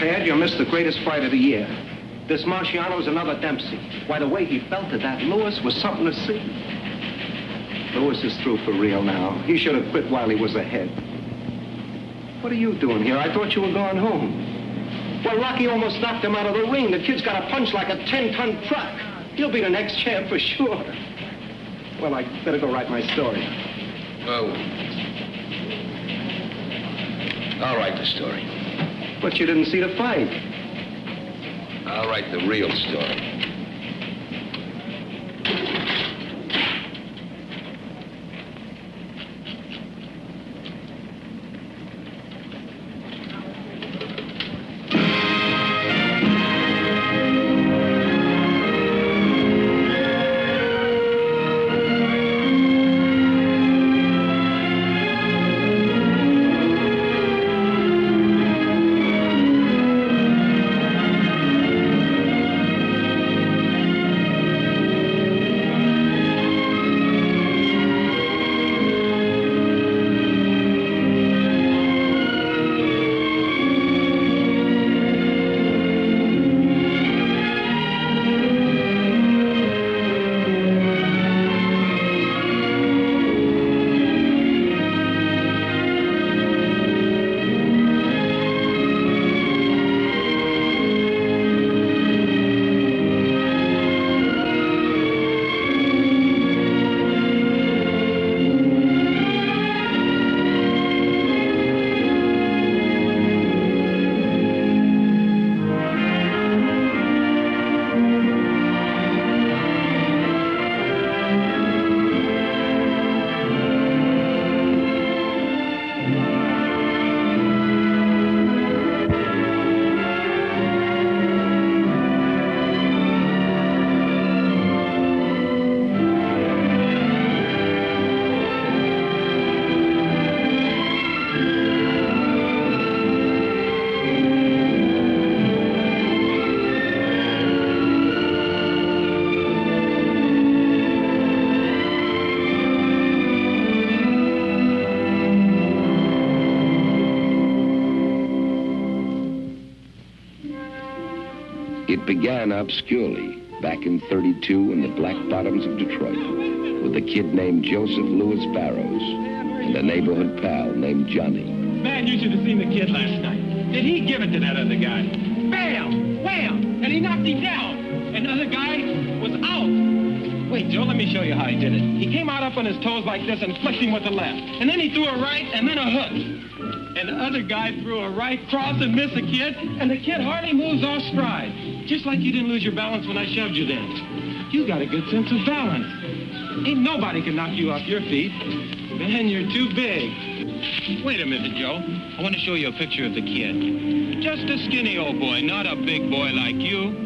Tad, you missed the greatest fight of the year. This Marciano is another Dempsey. Why, the way he belted that Lewis was something to see. Lewis is through for real now. He should have quit while he was ahead. What are you doing here? I thought you were going home. Well, Rocky almost knocked him out of the ring. The kid's got a punch like a 10-ton truck. He'll be the next champ for sure. Well, I better go write my story. Oh. I'll write the story. But you didn't see the fight. I'll write the real story. It began obscurely back in '32 in the black bottoms of Detroit with a kid named Joseph Louis Barrows and a neighborhood pal named Johnny. Man, you should have seen the kid last night. Did he give it to that other guy? Bam! Wham! And he knocked him down. And the other guy was out. Wait, Joe, let me show you how he did it. He came out up on his toes like this and flicked him with the left. And then he threw a right and then a hook. And the other guy threw a right cross and missed the kid, and the kid hardly moves off stride. Just like you didn't lose your balance when I shoved you then. You got a good sense of balance. Ain't nobody can knock you off your feet. Man, you're too big. Wait a minute, Joe. I want to show you a picture of the kid. Just a skinny old boy, not a big boy like you.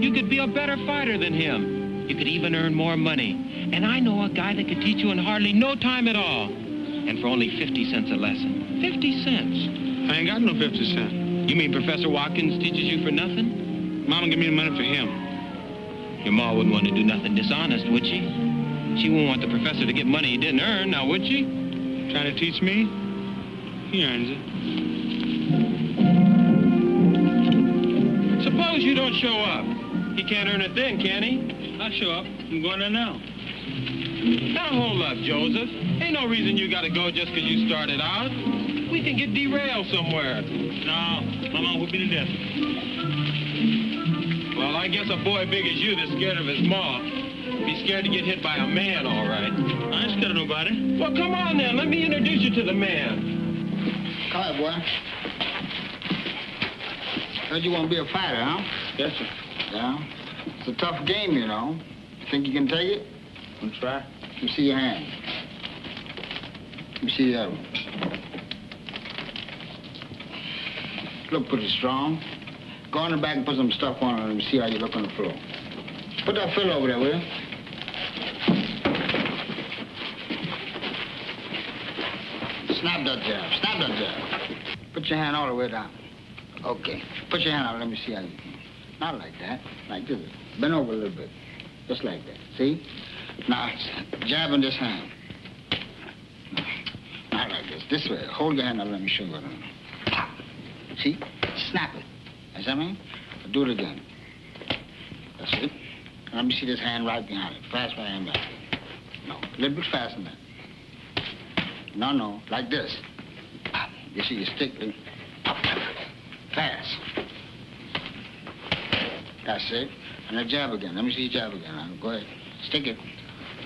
You could be a better fighter than him. You could even earn more money. And I know a guy that could teach you in hardly no time at all. And for only 50 cents a lesson. 50 cents. I ain't got no 50 cents. You mean Professor Watkins teaches you for nothing? Mama give me the money for him. Your ma wouldn't want to do nothing dishonest, would she? She wouldn't want the professor to get money he didn't earn, now would she? Trying to teach me? He earns it. Suppose you don't show up. He can't earn it then, can he? I'll show up. I'm going there now. Now hold up, Joseph. Ain't no reason you gotta go just because you started out. We can get derailed somewhere. No, my mom would be to death. Well, I guess a boy big as you that's scared of his ma be scared to get hit by a man, all right. I ain't scared of nobody. Well, come on then. Let me introduce you to the man. Come here, boy. Heard you want to be a fighter, huh? Yes, sir. Yeah. It's a tough game, you know. Think you can take it? I'm try. Let me see your hand. Let me see the other one. Look pretty strong. Go in the back and put some stuff on it and see how you look on the floor. Put that fill over there, will you? Snap that jab. Snap that jab. Put your hand all the way down. Okay. Put your hand out. Let me see how you can. Not like that. Like this. Bend over a little bit. Just like that. See? Now, jab in this hand. Not like this. This way. Hold your hand out. Let me show you what I'm doing. See? Snap it. You see me? Do it again. That's it. Let me see this hand right behind it. Fast right hand behind it. No, a little bit faster than that. No, like this. You see, you stick it. Fast. That's it. And then jab again. Let me see you jab again. Now, go ahead. Stick it.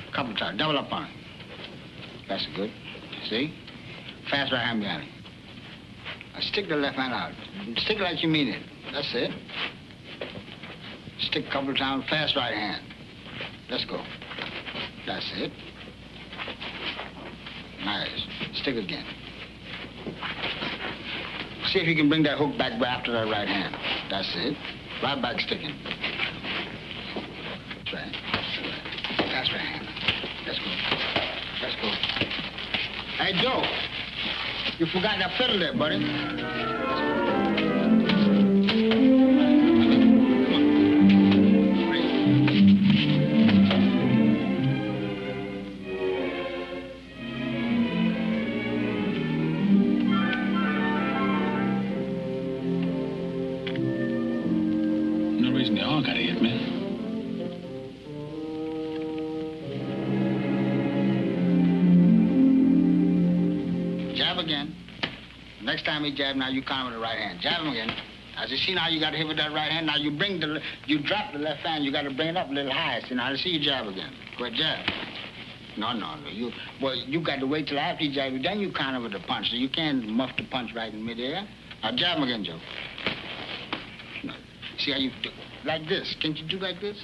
A couple times. Double up on it. That's good. See? Fast right hand behind it. Now stick the left hand out. Stick it like you mean it. That's it. Stick a couple of times. Fast right hand. Let's go. That's it. Nice. Stick again. See if you can bring that hook back after that right hand. That's it. Right back sticking. That's right. That's right hand. Let's go. Let's go. Hey, Joe. You forgot that fiddle there, buddy. No reason they all gotta hit me. Jab again. Next time he jab, now you count with the right hand. Jab him again. As you see now, you got to hit with that right hand. Now you drop the left hand. You got to bring it up a little higher. See, now I see you jab again. Go ahead, jab. No. You got to wait till after you jab you. Then you counter with the punch. So you can't muff the punch right in midair. Now jab him again, Joe. No. See how you do? Like this. Can't you do like this?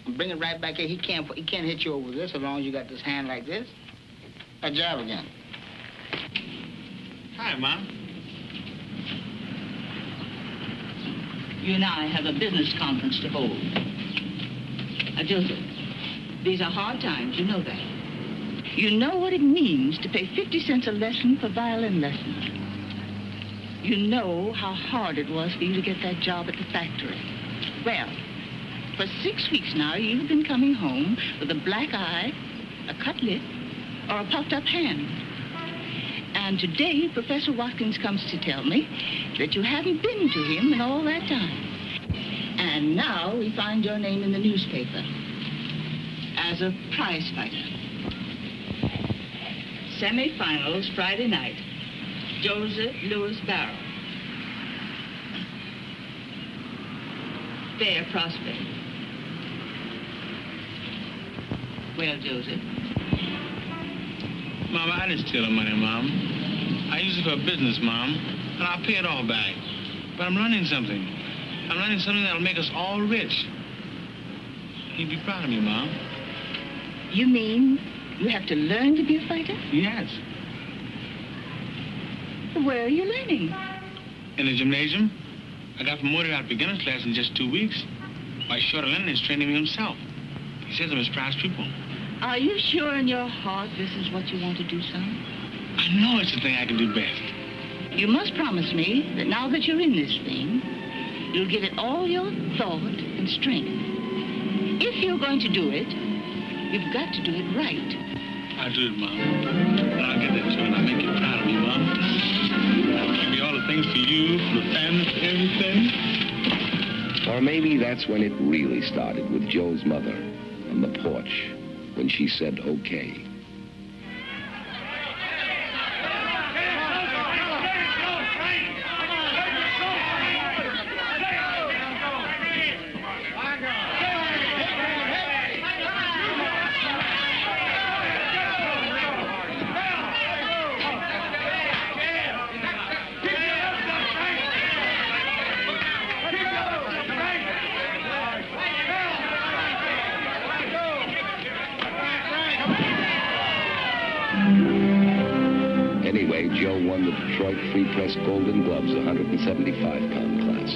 And bring it right back here. He can't hit you over this as long as you got this hand like this. Now jab again. Hi, Mom. You and I have a business conference to hold. Now, Joseph, these are hard times, you know that. You know what it means to pay 50 cents a lesson for violin lessons. You know how hard it was for you to get that job at the factory. Well, for 6 weeks now, you've been coming home with a black eye, a cut lip, or a puffed up hand. And today, Professor Watkins comes to tell me that you haven't been to him in all that time. And now we find your name in the newspaper as a prize fighter. Semi-finals Friday night. Joseph Lewis Barrow. Fair prospect. Well, Joseph. Mom, I didn't steal the money, Mom. I used it for business, Mom, and I'll pay it all back. But I'm learning something. I'm learning something that'll make us all rich. You'd be proud of me, Mom. You mean you have to learn to be a fighter? Yes. Where are you learning? In the gymnasium. I got promoted out of beginner's class in just 2 weeks. Why, Shorter Lennon is training me himself. He says I'm his prize pupil. Are you sure in your heart this is what you want to do, son? I know it's the thing I can do best. You must promise me that now that you're in this thing, you'll give it all your thought and strength. If you're going to do it, you've got to do it right. I'll do it, Mom. And I'll get that to you, and I'll make you proud of me, Mom. I'll give you all the things for you, for the family, for everything. Or maybe that's when it really started with Joe's mother on the porch, when she said, okay. Anyway, Joe won the Detroit Free Press Golden Gloves 175-pound class.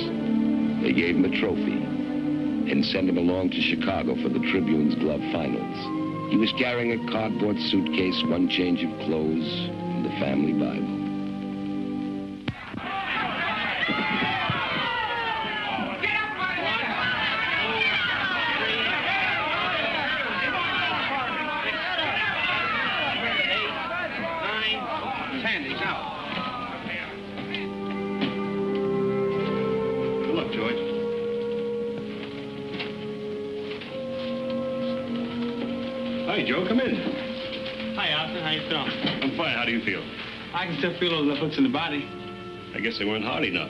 They gave him a trophy and sent him along to Chicago for the Tribune's glove finals. He was carrying a cardboard suitcase, one change of clothes, and the family Bible. Hi, Joe. Come in. Hi, Arthur. How you feeling? I'm fine. How do you feel? I can still feel those left hooks in the body. I guess they weren't hard enough.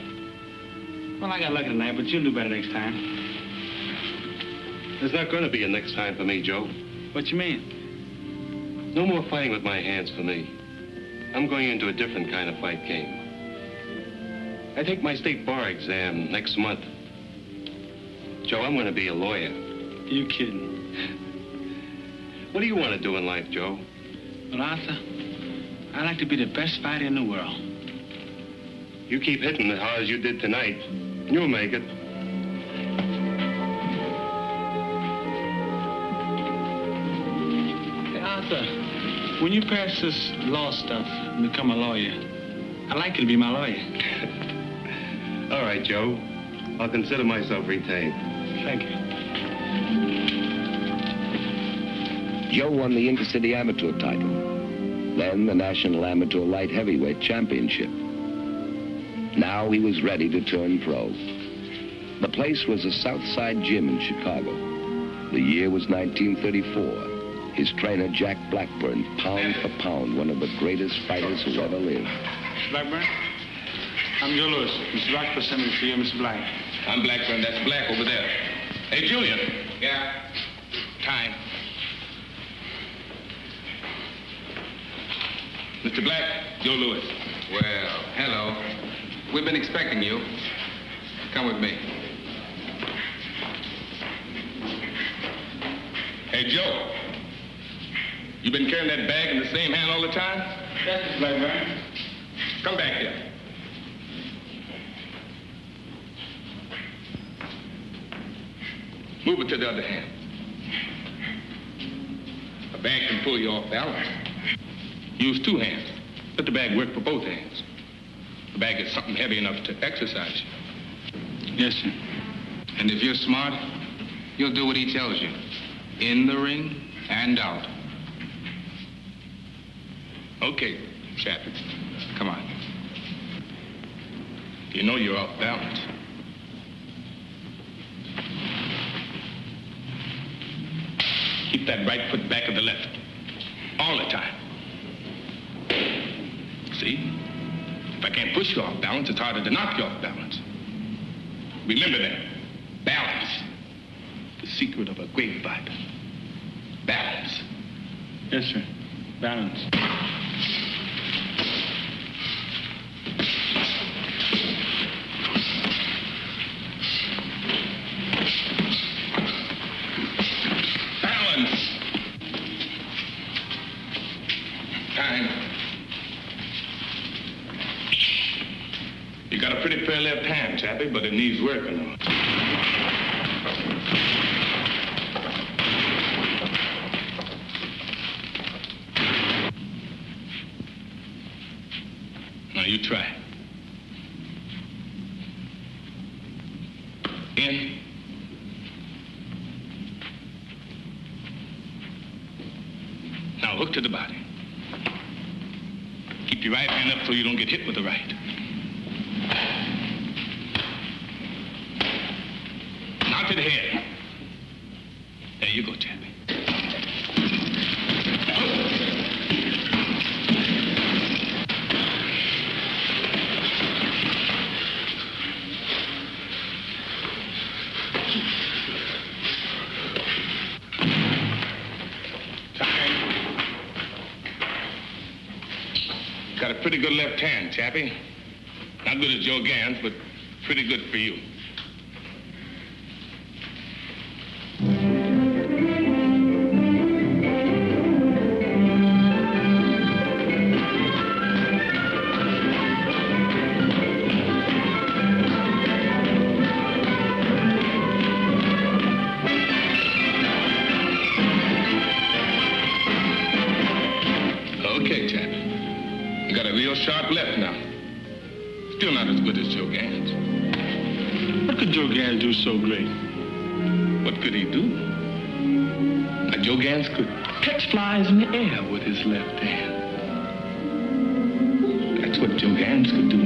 Well, I got lucky tonight, but you'll do better next time. There's not going to be a next time for me, Joe. What you mean? No more fighting with my hands for me. I'm going into a different kind of fight game. I take my state bar exam next month. Joe, I'm going to be a lawyer. You kidding? What do you want to do in life, Joe? Well, Arthur, I'd like to be the best fighter in the world. You keep hitting as hard as you did tonight, you'll make it. Hey, Arthur, when you pass this law stuff and become a lawyer, I'd like you to be my lawyer. All right, Joe. I'll consider myself retained. Thank you. Joe won the Intercity Amateur title, then the National Amateur Light Heavyweight Championship. Now he was ready to turn pro. The place was a Southside Gym in Chicago. The year was 1934. His trainer, Jack Blackburn, pound for pound, one of the greatest fighters who ever lived. Mr. Blackburn? I'm Joe Lewis. Mr. Rockford sent me for you, Mr. Black. I'm Blackburn. That's Black over there. Hey, Julian. Yeah? Time. Mr. Black, Joe Lewis. Well, hello. We've been expecting you. Come with me. Hey, Joe. You been carrying that bag in the same hand all the time? Yes, Mr. Blackburn. Come back here. Move it to the other hand. A bag can pull you off balance. Use two hands. Let the bag work for both hands. The bag is something heavy enough to exercise you. Yes, sir. And if you're smart, you'll do what he tells you. In the ring and out. Okay, Chappie. Come on. You know you're off balance. Keep that right foot back of the left. All the time. See? If I can't push you off balance, it's harder to knock you off balance. Remember that. Balance. The secret of a great fighter. Balance. Yes, sir. Balance. Balance. Time. You got a pretty fair left hand, Chappie, but it needs working on. Now you try. In. Now hook to the body. Keep your right hand up so you don't get hit with the right. Now to the head. There you go, Chappie. Got a pretty good left hand, Chappie. Not good as Joe Gans, but pretty good for you. Okay, Chappie. You got a real sharp left now. Still not as good as Joe Gans. What could Joe Gans do so great? What could he do? Now, Joe Gans could catch flies in the air with his left hand. That's what Joe Gans could do.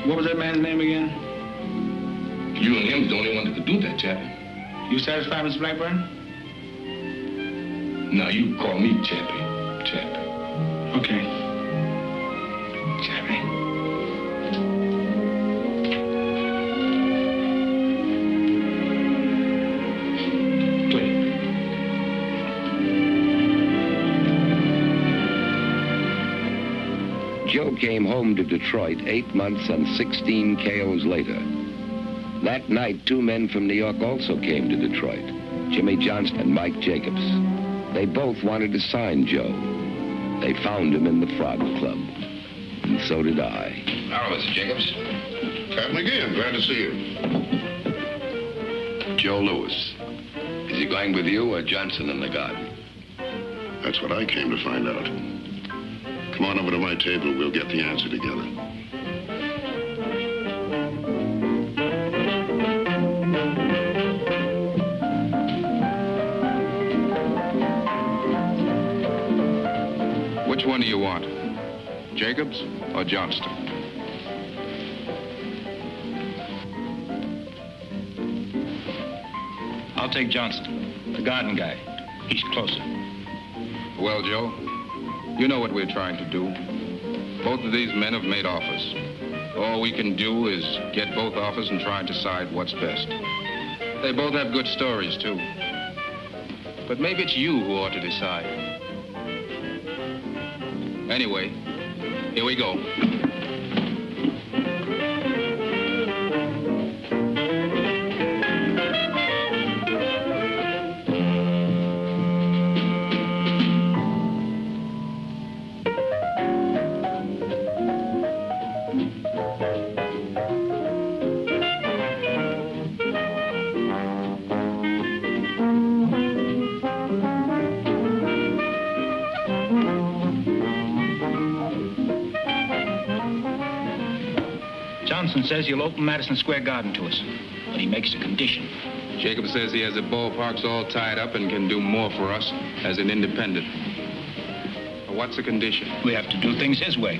What was that man's name again? You and him's the only one that could do that, Chappie. You satisfied, Mr. Blackburn? Now, you call me Chappie. Chappie. Okay. Chappie. Joe came home to Detroit 8 months and 16 KOs later. That night, 2 men from New York also came to Detroit, Jimmy Johnston and Mike Jacobs. They both wanted to sign Joe. They found him in the Frog Club, and so did I. Hello, Mr. Jacobs. Captain again, glad to see you. Joe Louis. Is he going with you or Johnson in the garden? That's what I came to find out. Come on over to my table. We'll get the answer together. Which one do you want? Jacobs or Johnston? I'll take Johnston, the garden guy. He's closer. Well, Joe, you know what we're trying to do. Both of these men have made offers. All we can do is get both offers and try and decide what's best. They both have good stories, too. But maybe it's you who ought to decide. Anyway, here we go. Johnson says he'll open Madison Square Garden to us, but he makes a condition. Jacob says he has the ballparks all tied up and can do more for us as an independent. What's the condition? We have to do things his way.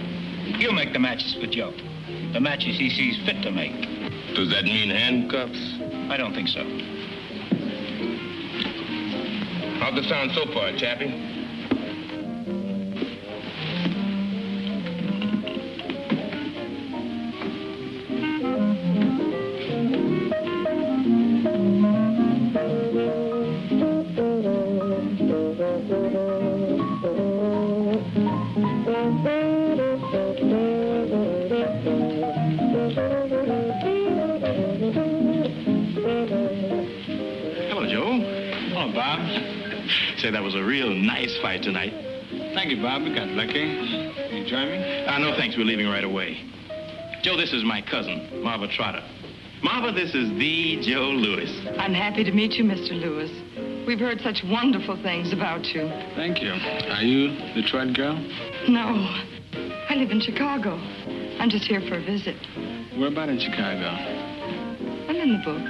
He'll make the matches for Joe. The matches he sees fit to make. Does that mean handcuffs? I don't think so. How's it sound so far, Chappie? Say, that was a real nice fight tonight. Thank you, Bob. We got lucky. You join me? No, thanks. We're leaving right away. Joe, this is my cousin, Marva Trotter. Marva, this is the Joe Louis. I'm happy to meet you, Mr. Lewis. We've heard such wonderful things about you. Thank you. Are you the Detroit girl? No. I live in Chicago. I'm just here for a visit. Where about in Chicago? I'm in the book.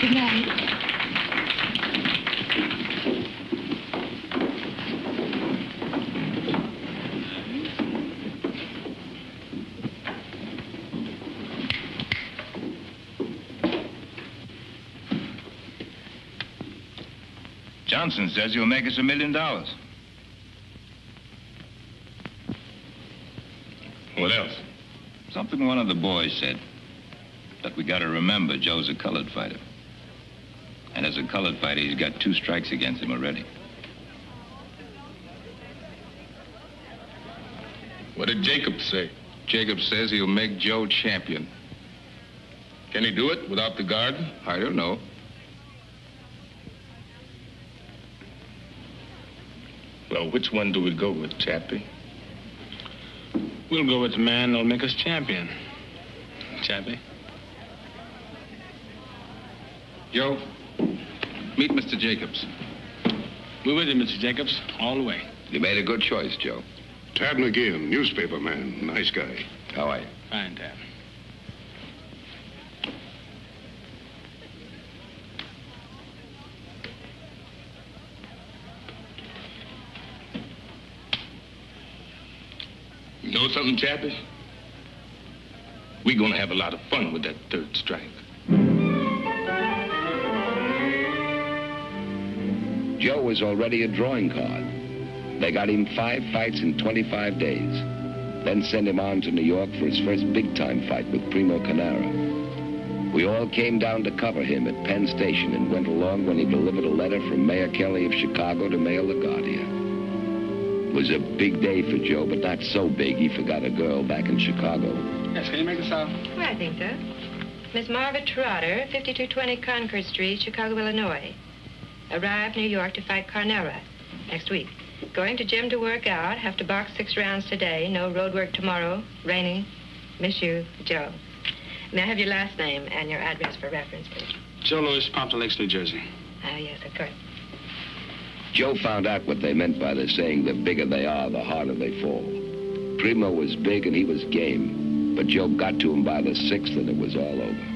Good night. Johnson says he'll make us $1 million. What else? Something one of the boys said. But we gotta remember Joe's a colored fighter. And as a colored fighter, he's got 2 strikes against him already. What did Jacob say? Jacob says he'll make Joe champion. Can he do it without the garden? I don't know. Well, which one do we go with, Chappie? We'll go with the man that'll make us champion. Chappie. Joe, meet Mr. Jacobs. We're with you, Mr. Jacobs, all the way. You made a good choice, Joe. Tad McGeehan, newspaper man. Nice guy. How are you? Fine, Tad. know something, Chappie? We're gonna have a lot of fun with that third strike. Joe was already a drawing card. They got him 5 fights in 25 days. Then sent him on to New York for his first big-time fight with Primo Canara. We all came down to cover him at Penn Station and went along when he delivered a letter from Mayor Kelly of Chicago to Mayor LaGuardia. It was a big day for Joe, but not so big he forgot a girl back in Chicago. Yes, can you make this out? Well, I think so. Miss Margaret Trotter, 5220 Concord Street, Chicago, Illinois. Arrived New York to fight Carnera next week. Going to gym to work out. Have to box 6 rounds today. No road work tomorrow. Raining. Miss you, Joe. May I have your last name and your address for reference, please? Joe Louis, Pompton Lakes, New Jersey. Oh, yes, of course. Joe found out what they meant by the saying, the bigger they are, the harder they fall. Primo was big and he was game, but Joe got to him by the 6th and it was all over.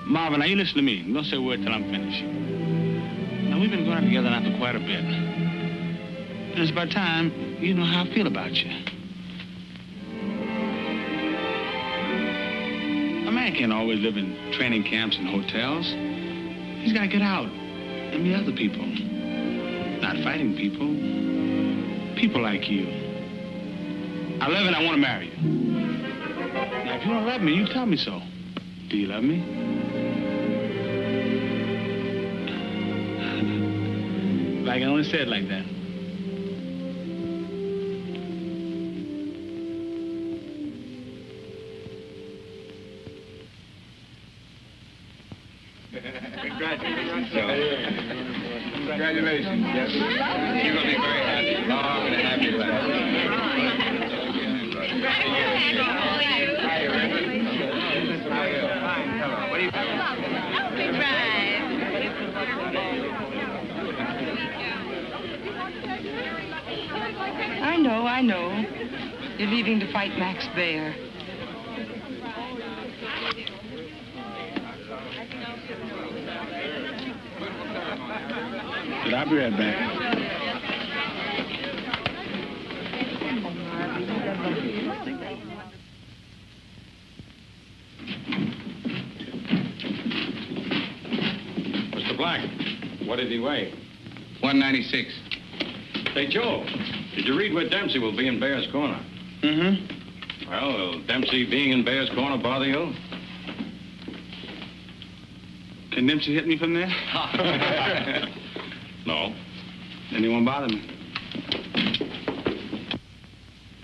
Marvin, now you listen to me. Don't say a word till I'm finished. Now, we've been going together now for quite a bit. And it's about time you know how I feel about you. A man can't always live in training camps and hotels. He's got to get out and meet other people. Not fighting people. People like you. I love you and I want to marry you. Now, if you don't love me, you tell me so. Do you love me? I can only say it like that. Congratulations. Congratulations. Yes. You're going to be very happy. Long and happy life. What do you think? I know. You're leaving to fight Max Baer. I'll be right back. Mr. Black, what did he weigh? 196. Hey, Joe, did you read where Dempsey will be in Bear's Corner? Mm-hmm. Well, will Dempsey being in Bear's Corner bother you? Can Dempsey hit me from there? No. Then he won't bother me.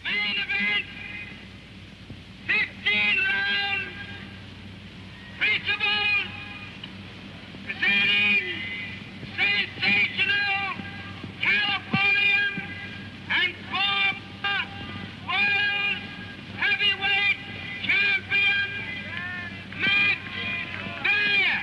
Main event, 15 rounds, principles, presenting sensational Californian and former world heavyweight champion, Max Baer.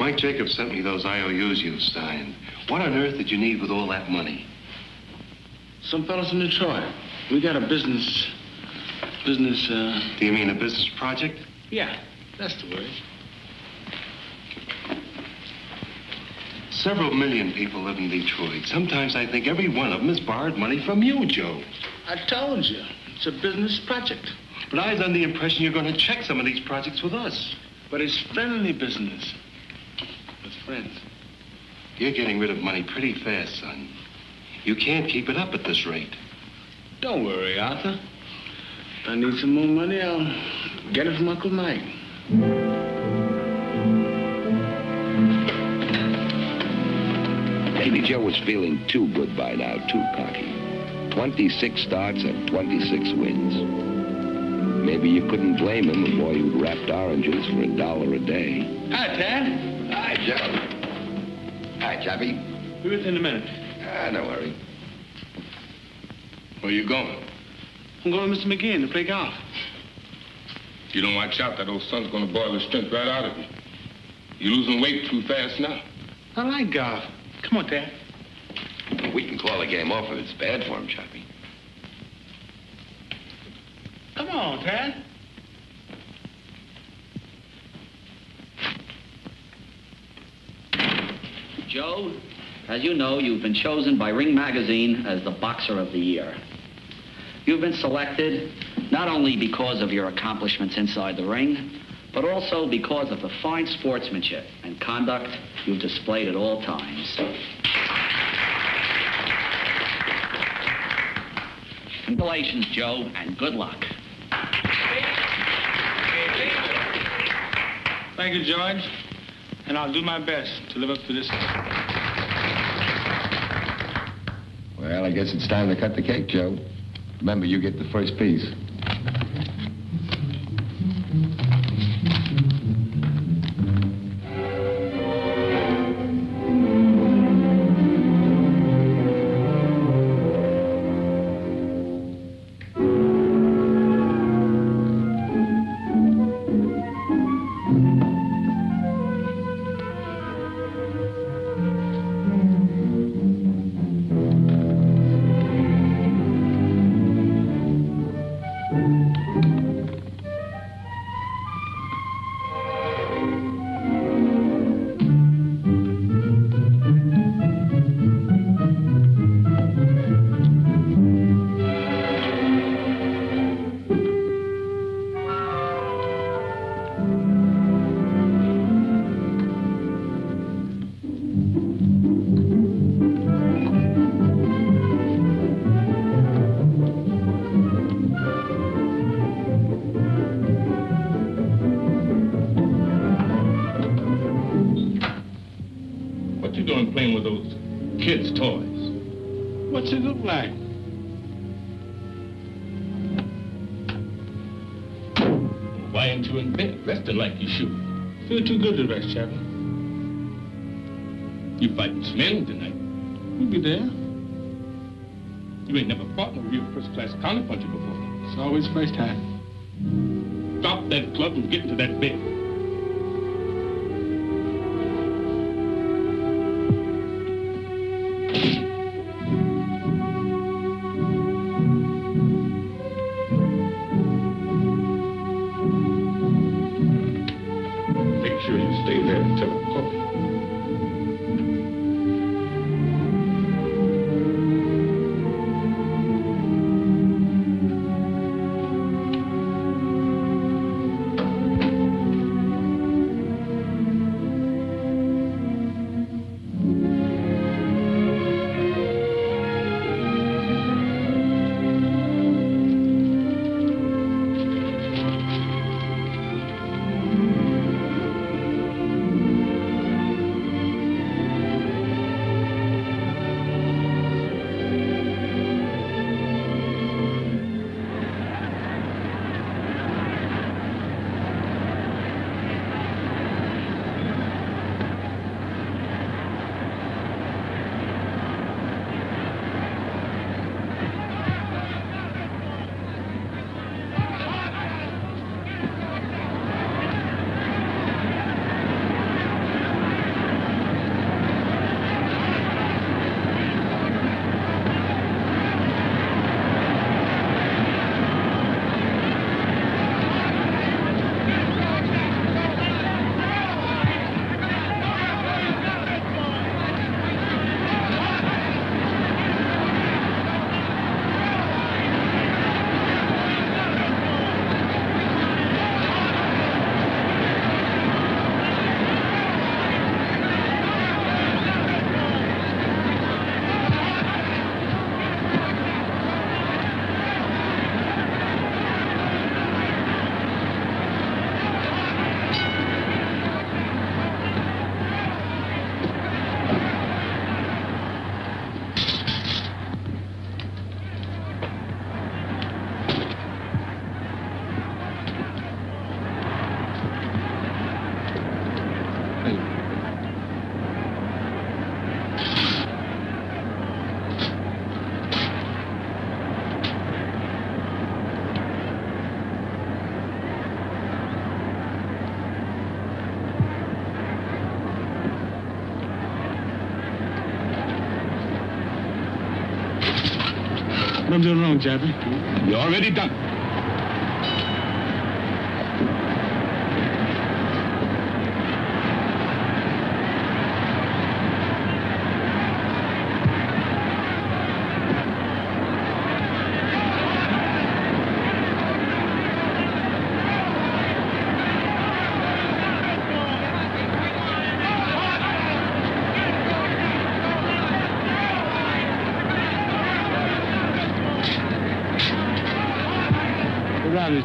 Mike Jacobs sent me those IOUs you signed. What on earth did you need with all that money? Some fellas in Detroit. We got a business. Do you mean a business project? Yeah, that's the word. Several million people live in Detroit. Sometimes I think every one of them has borrowed money from you, Joe. I told you. It's a business project. But I was under the impression you're going to check some of these projects with us. But it's friendly business. With friends. You're getting rid of money pretty fast, son. You can't keep it up at this rate. Don't worry, Arthur. If I need some more money, I'll get it from Uncle Mike. Maybe Joe was feeling too good by now, too cocky. 26 starts and 26 wins. Maybe you couldn't blame him, a boy who'd wrapped oranges for $1 a day. Hi, Tad. Hi, Joe. Hi, Chappie. Be with you in a minute. No worry. Where you going? I'm going with Mr. McGinn to play golf. If you don't watch out, that old son's gonna boil the strength right out of you. You're losing weight too fast now. I like golf. Come on, Tad. We can call the game off if it's bad for him, Chappie. Come on, Tad. Joe, as you know, you've been chosen by Ring Magazine as the Boxer of the Year. You've been selected not only because of your accomplishments inside the ring, but also because of the fine sportsmanship and conduct you've displayed at all times. Congratulations, Joe, and good luck. Thank you, George. And I'll do my best to live up to this. Well, I guess it's time to cut the cake, Joe. Remember, you get the first piece. Playing with those kids' toys. What's it look like? Why ain't you in bed resting like you should? Feel too good to rest, Chappie. You fighting Slim tonight. We'll be there. You ain't never fought no real first-class counterpuncher before. It's always first time. Drop that club and get into that bed. What I'm doing wrong, Chappie? You already done.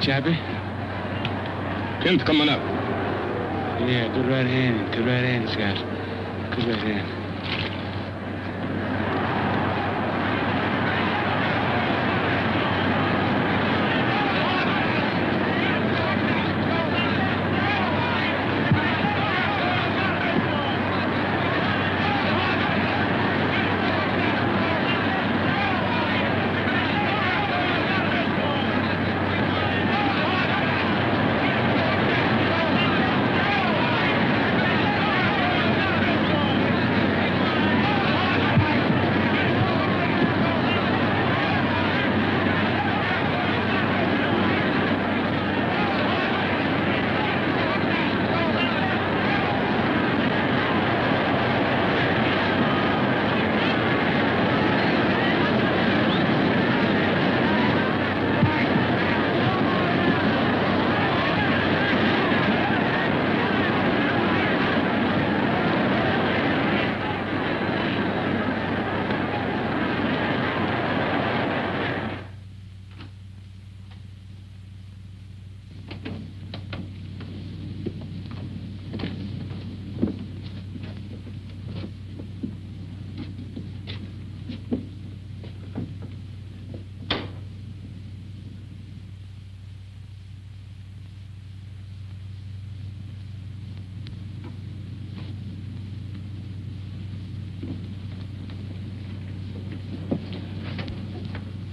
Chappie. Tim's coming up. Yeah, good right hand. Good right hand, Scott. Good right hand.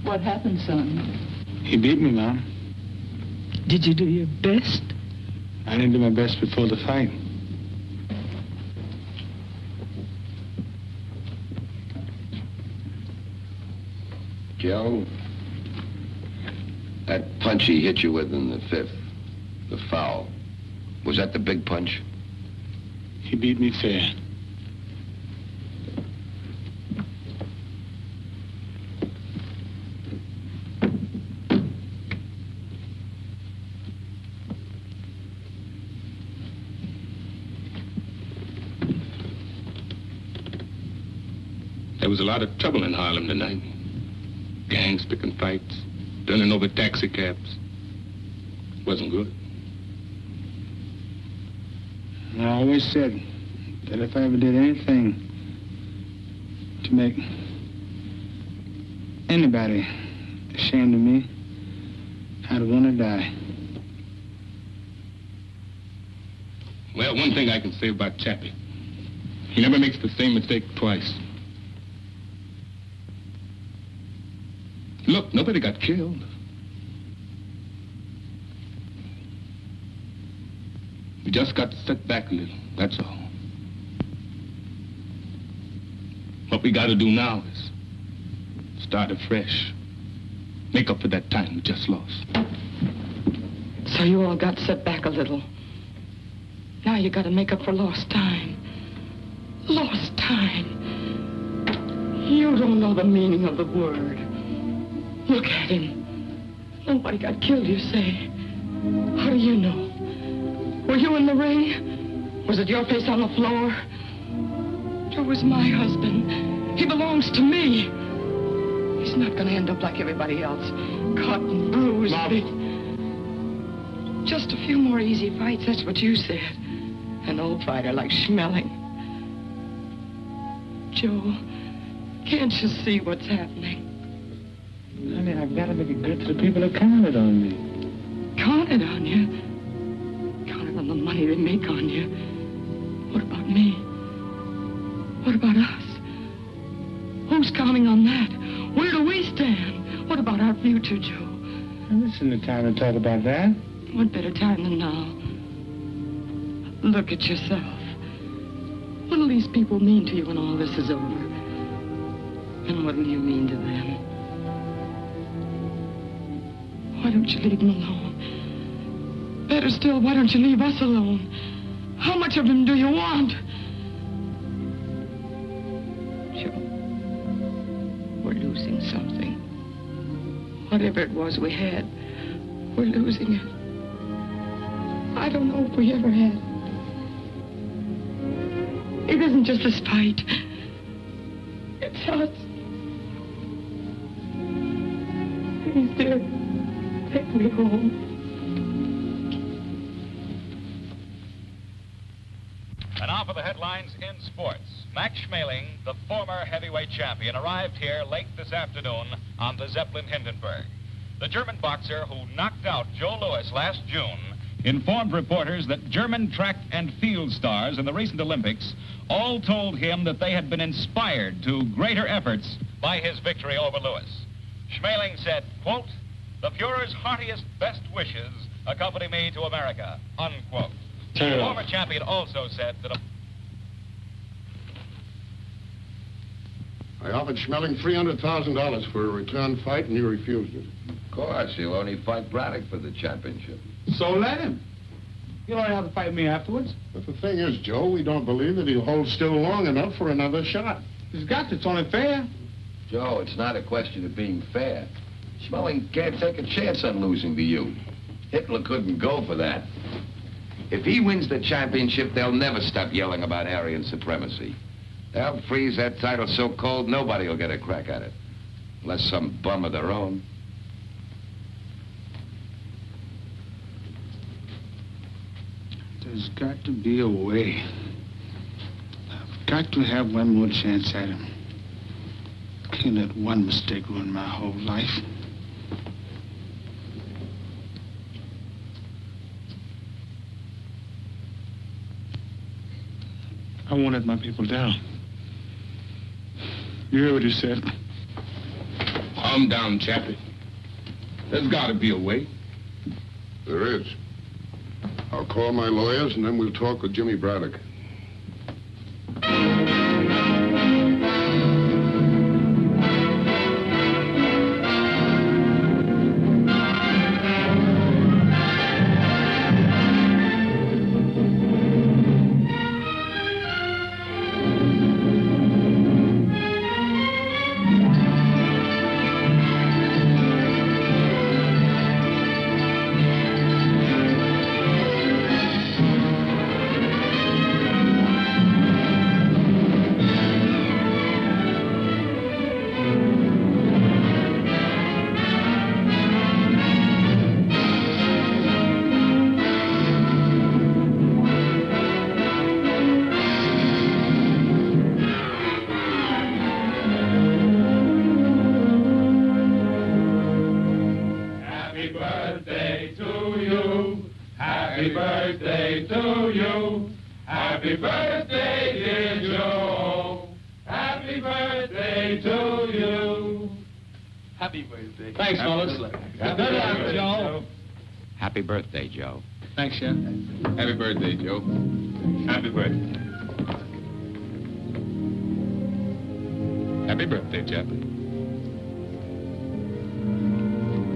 What happened, son? He beat me, Mom. Did you do your best? I didn't do my best before the fight. Joe, that punch he hit you with in the fifth, the foul, was that the big punch? He beat me fair. There was a lot of trouble in Harlem tonight. Gangs picking fights, turning over taxi cabs. Wasn't good. I always said that if I ever did anything to make anybody ashamed of me, I'd want to die. Well, one thing I can say about Chappie, he never makes the same mistake twice. Look, nobody got killed. We just got set back a little, that's all. What we got to do now is start afresh. Make up for that time we just lost. So you all got set back a little. Now you got to make up for lost time. Lost time. You don't know the meaning of the word. Look at him. Nobody got killed, you say. How do you know? Were you in the ring? Was it your face on the floor? Joe was my husband. He belongs to me. He's not going to end up like everybody else. Cut and bruised. Mom. Just a few more easy fights, that's what you said. An old fighter like Schmeling. Joe, can't you see what's happening? Honey, I've got to make it good to the people that counted on me. Counted on you? Counted on the money they make on you. What about me? What about us? Who's counting on that? Where do we stand? What about our future, Joe? This isn't the time to talk about that. What better time than now? Look at yourself. What'll these people mean to you when all this is over? And what'll you mean to them? Why don't you leave him alone? Better still, why don't you leave us alone? How much of him do you want? Joe, we're losing something. Whatever it was we had, we're losing it. I don't know if we ever had. It isn't just a spite. It's us. Please, dear, take me home. And now for the headlines in sports. Max Schmeling, the former heavyweight champion, arrived here late this afternoon on the Zeppelin Hindenburg. The German boxer who knocked out Joe Louis last June informed reporters that German track and field stars in the recent Olympics all told him that they had been inspired to greater efforts by his victory over Louis. Schmeling said, quote, "The Fuhrer's heartiest best wishes accompany me to America," unquote. The former champion also said that I offered Schmeling $300,000 for a return fight, and he refused it. Of course, he'll only fight Braddock for the championship. So let him. You don't have to fight me afterwards. But the thing is, Joe, we don't believe that he'll hold still long enough for another shot. He's got to. It's only fair. Joe, it's not a question of being fair. Schmeling can't take a chance on losing to you. Hitler couldn't go for that. If he wins the championship, they'll never stop yelling about Aryan supremacy. They'll freeze that title so cold, nobody will get a crack at it. Unless some bum of their own. There's got to be a way. I've got to have one more chance at him. Can't let one mistake ruin my whole life. I won't let my people down. You hear what he said? Calm down, Chappie. There's got to be a way. There is. I'll call my lawyers, and then we'll talk with Jimmy Braddock. Thanks, fellas. Good luck, Joe. Happy birthday, Joe. Thanks, Chef. Happy birthday, Joe. Happy birthday. Happy birthday, Chappie.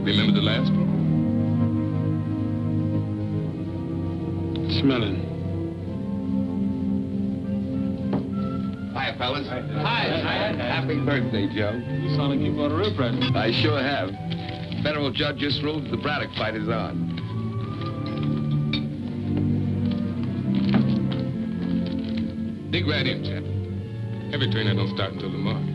Remember the last one? Smelling. Hi, fellas. Hi. Happy birthday, Joe. You sound like you bought a real present. I sure have. Federal judge just ruled the Braddock fight is on. Dig right in, Chappie. Every trainer don't start until tomorrow.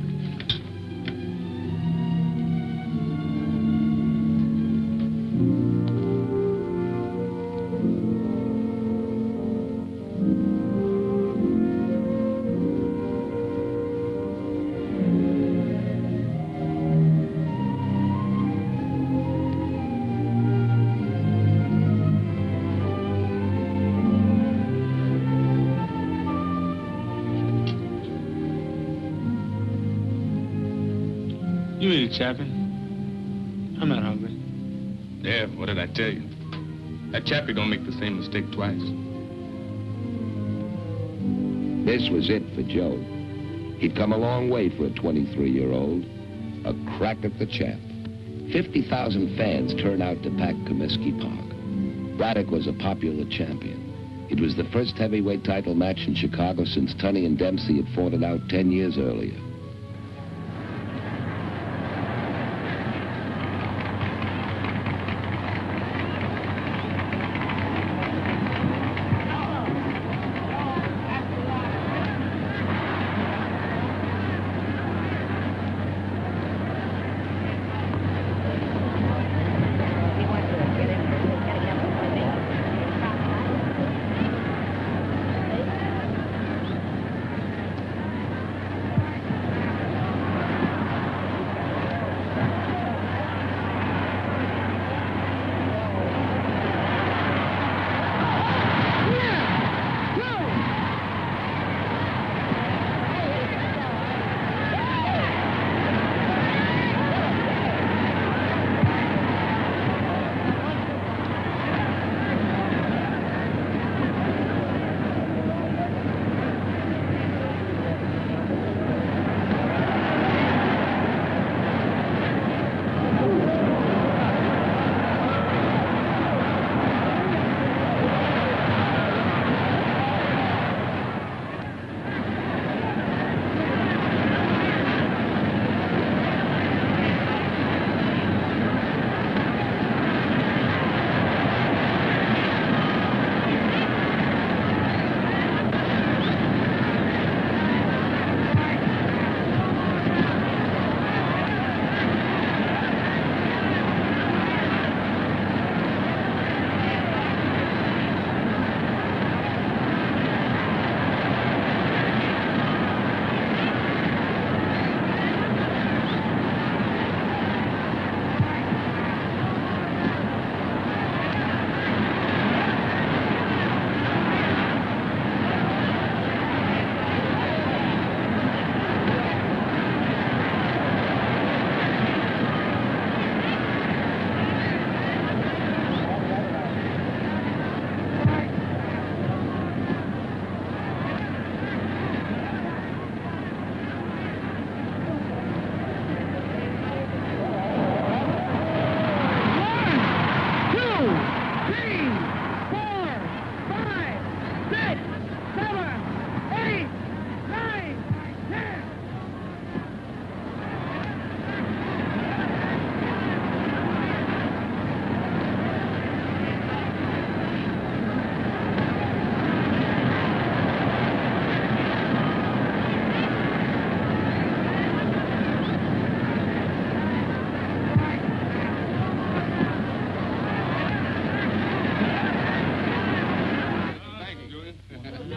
You eat it, Chappie. I'm not hungry. Yeah, what did I tell you? That Chappie don't make the same mistake twice. This was it for Joe. He'd come a long way for a 23-year-old. A crack at the champ. 50,000 fans turned out to pack Comiskey Park. Braddock was a popular champion. It was the first heavyweight title match in Chicago since Tunney and Dempsey had fought it out 10 years earlier.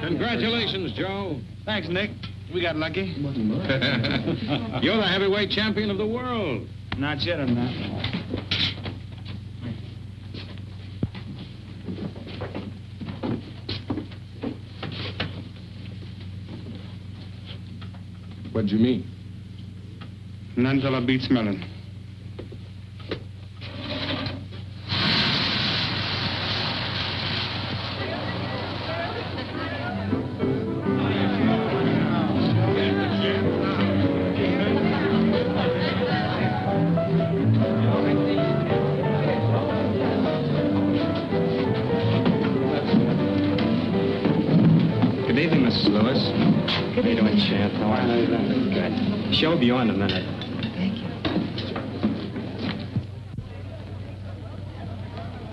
Congratulations, Joe. Thanks, Nick. We got lucky. You're the heavyweight champion of the world. Not yet, I'm not. What'd you mean? None till I beat smelling. How you doing, Champ? How are you? Good. Show will be on in a minute. Thank you.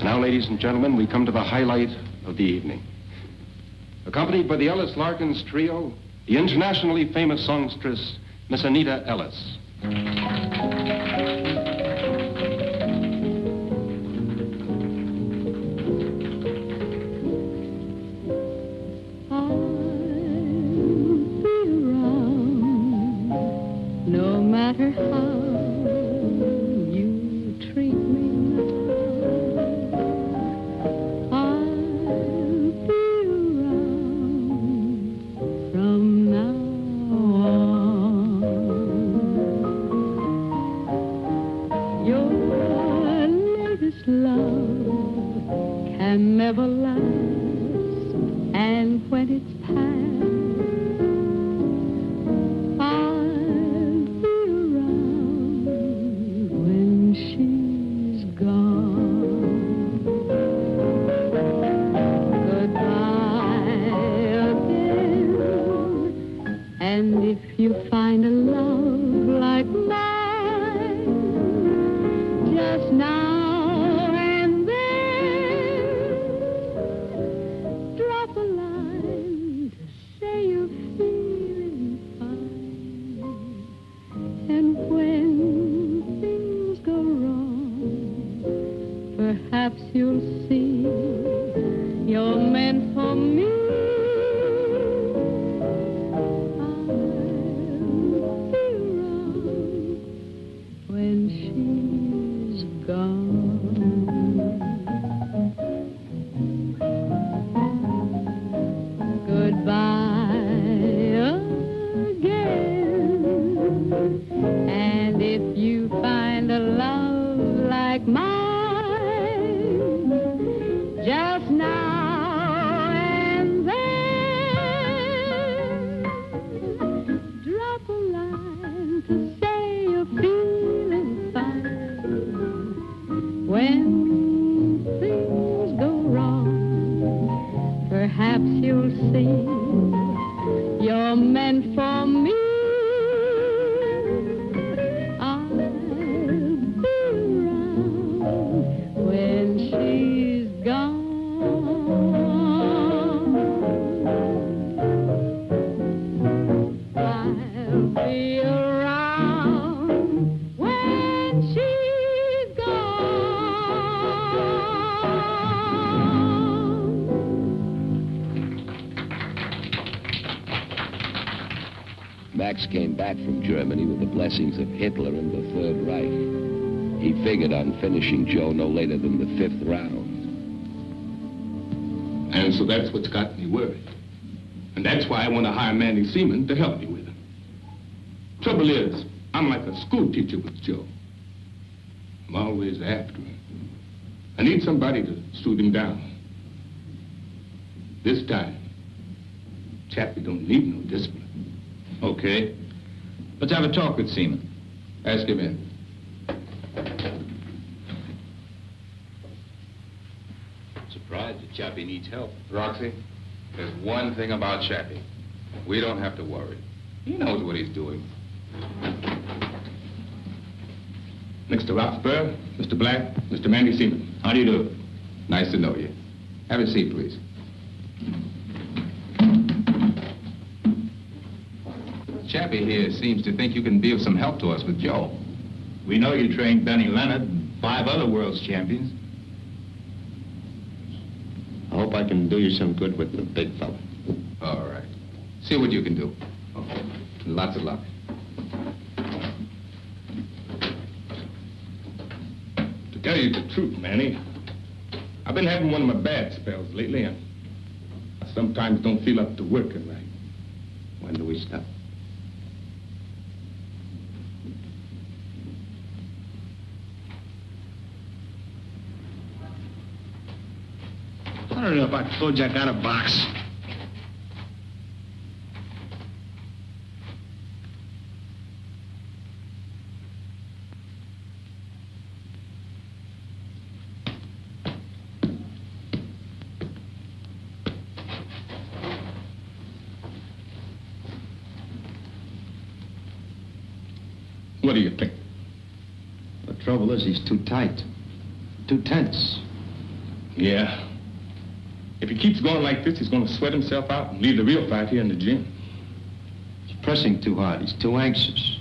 Now, ladies and gentlemen, we come to the highlight of the evening. Accompanied by the Ellis Larkins Trio, the internationally famous songstress, Miss Anita Ellis. She just now and then. Drop a line to say you're feeling fine. And when things go wrong, perhaps you'll see you're meant for me. When she's gone. Goodbye again. And if you find a love like mine, just now and then, drop a line to say you're feeling fine. When things go wrong, perhaps you'll see you're meant for me. I'll be around when she's gone. I'll be around when she's Max came back from Germany with the blessings of Hitler and the Third Reich. He figured on finishing Joe no later than the 5th round. And so that's what's got me worried. And that's why I want to hire Manny Seaman to help me with him. Trouble is, I'm like a school teacher with Joe. I'm always after him. I need somebody to shoot him down. This time, Chappie don't need no discipline. Okay. Let's have a talk with Seaman. Ask him in. Surprised that Chappie needs help. Roxy, there's one thing about Chappie. We don't have to worry. He knows what he's doing. Mr. Roxburgh, Mr. Black, Mr. Manny Seaman. How do you do? Nice to know you. Have a seat, please. Chappie here seems to think you can be of some help to us with Joe. We know you trained Benny Leonard and 5 other world's champions. I hope I can do you some good with the big fella. All right. See what you can do. Lots of luck. To tell you the truth, Manny, I've been having one of my bad spells lately, and I sometimes don't feel up to working right. When do we stop? I don't know if I told you I got a box. What do you think? The trouble is he's too tight. Too tense. Yeah. If he keeps going like this, he's going to sweat himself out and leave the real fight here in the gym. He's pressing too hard. He's too anxious.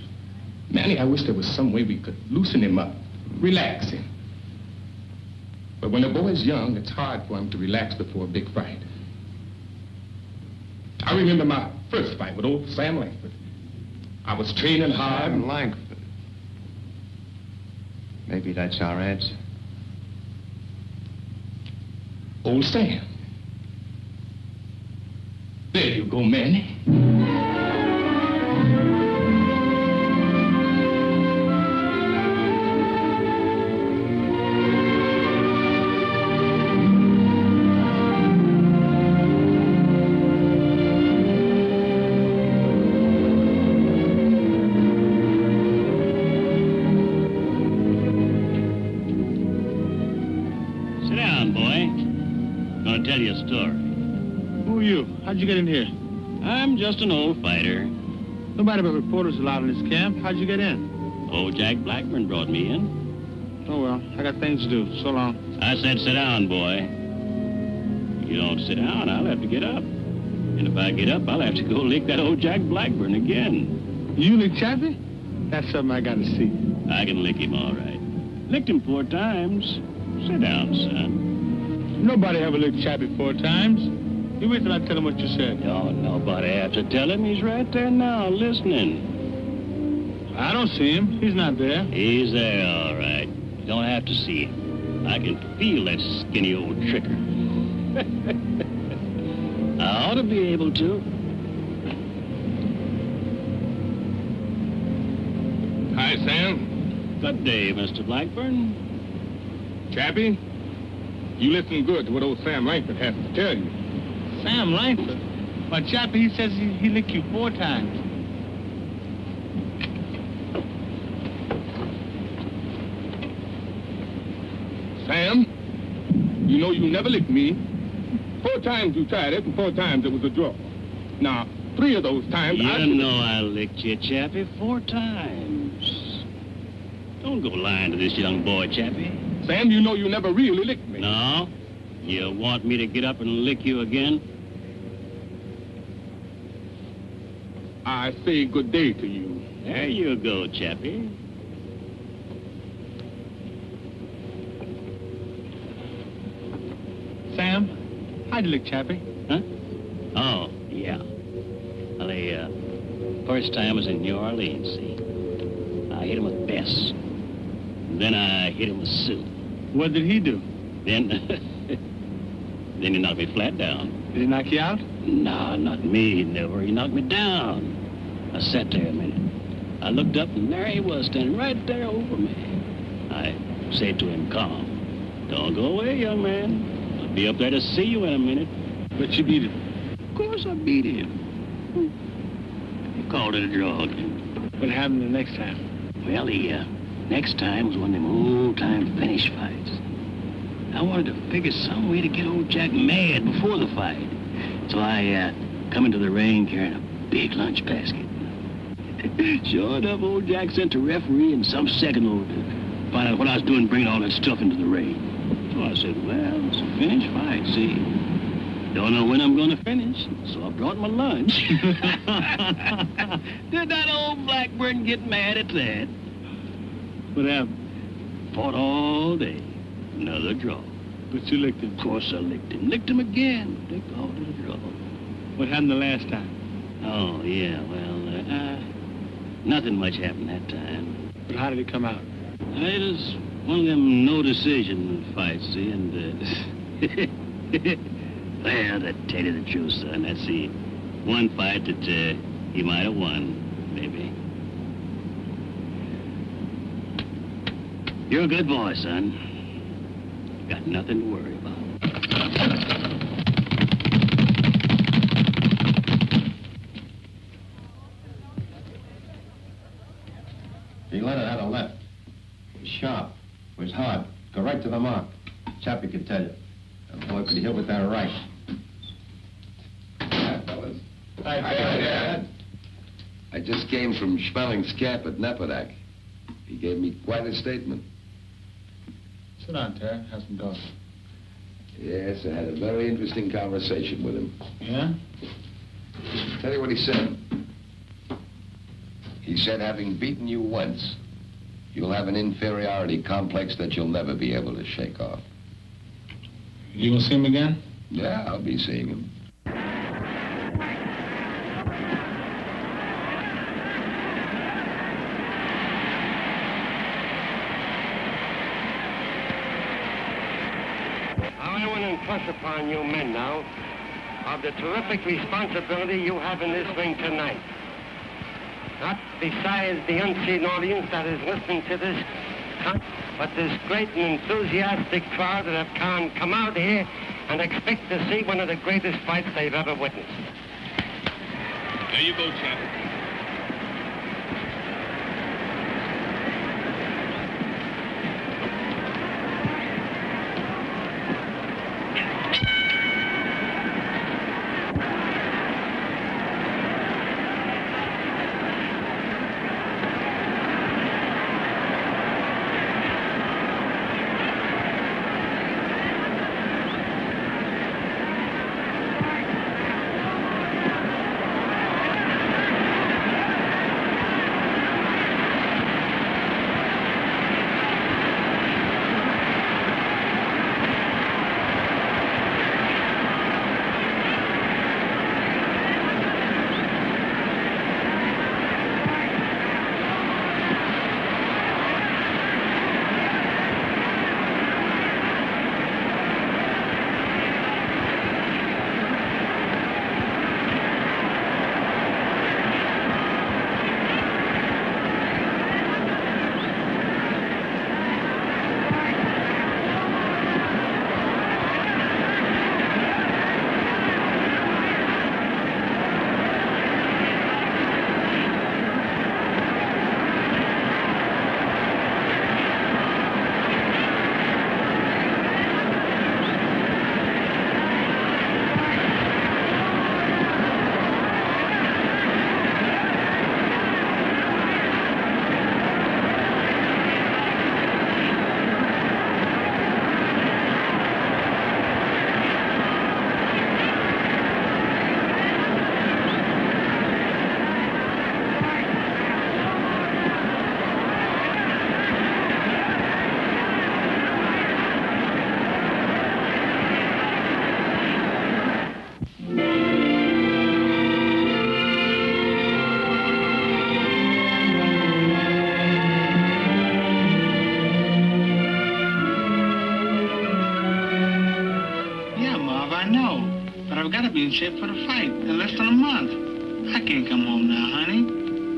Manny, I wish there was some way we could loosen him up, relax him. But when a boy's young, it's hard for him to relax before a big fight. I remember my first fight with old Sam Langford. I was training hard. Sam Langford. Maybe that's our answer. Old Sam. There you go, Manny. Sit down, boy. Gonna tell you a story. Who are you? How'd you get in here? I'm just an old fighter. Nobody but reporters allowed in this camp. How'd you get in? Old Jack Blackburn brought me in. Oh, well. got things to do. So long. I said sit down, boy. You don't sit down, I'll have to get up. And if I get up, I'll have to go lick that old Jack Blackburn again. You lick Chappie? That's something I gotta see. I can lick him all right. Licked him 4 times. Sit down, son. Nobody ever licked Chappie 4 times. You wait till I tell him what you said. Oh, nobody have to tell him. He's right there now, listening. I don't see him. He's not there. He's there, all right. You don't have to see him. I can feel that skinny old tricker. I ought to be able to. Hi, Sam. Good day, Mr. Blackburn. Chappie, you listen good to what old Sam Langford has to tell you. Sam Langford? But Chappie, he says he licked you 4 times. Sam, you know you never licked me. 4 times you tried it, and 4 times it was a draw. Now, 3 of those times You know I licked you, Chappie, 4 times. Don't go lying to this young boy, Chappie. Sam, you know you never really licked me. No? You want me to get up and lick you again? I say good day to you. There you go, Chappie. Sam, how'd you lick Chappie? Huh? Oh, yeah. Well, the first time was in New Orleans, see? I hit him with Bess. Then I hit him with Sue. What did he do? Then he knocked me flat down. Did he knock you out? No, not me, never. He knocked me down. I sat there a minute. I looked up, and there he was, standing right there over me. I said to him, calm. Don't go away, young man. I'll be up there to see you in a minute. But you beat him. Of course I beat him. He called it a draw again. What happened the next time? Well, the next time was one of them old-time finish fights. I wanted to figure some way to get old Jack mad before the fight. So I come into the ring carrying a big lunch basket. Sure enough, old Jack sent the referee and some second over to find out what I was doing bringing all that stuff into the ring. So I said, well, it's a finish fight, see? Don't know when I'm going to finish, so I brought my lunch. Did that old Blackburn get mad at that? What happened? Fought all day. Another draw. But you licked him. Of course I licked him. Licked him again. They called it a draw. What happened the last time? Oh, yeah, well, nothing much happened that time. But how did it come out? It was one of them no-decision fights, see, and, well, to tell you the truth, son, that's the one fight that he might have won, maybe. You're a good boy, son. Got nothing to worry about. He Leonard had a left. It was sharp. It was hard. Go right to the mark. Chappie could tell you. That boy could hit with that right. Hi, fellas. Hi, Dad. I just came from Schmelling's camp at Nepodak. He gave me quite a statement. Sit down, Terry. Have some coffee. Yes, I had a very interesting conversation with him. Yeah? Tell you what he said. He said, having beaten you once, you'll have an inferiority complex that you'll never be able to shake off. You gonna see him again? Yeah, I'll be seeing him. I want to impress upon you men now of the terrific responsibility you have in this ring tonight. Not besides the unseen audience that is listening to this, but this great and enthusiastic crowd that have come out here and expect to see one of the greatest fights they've ever witnessed. There you go, Chappie. gotta be in shape for the fight in less than a month. I can't come home now, honey.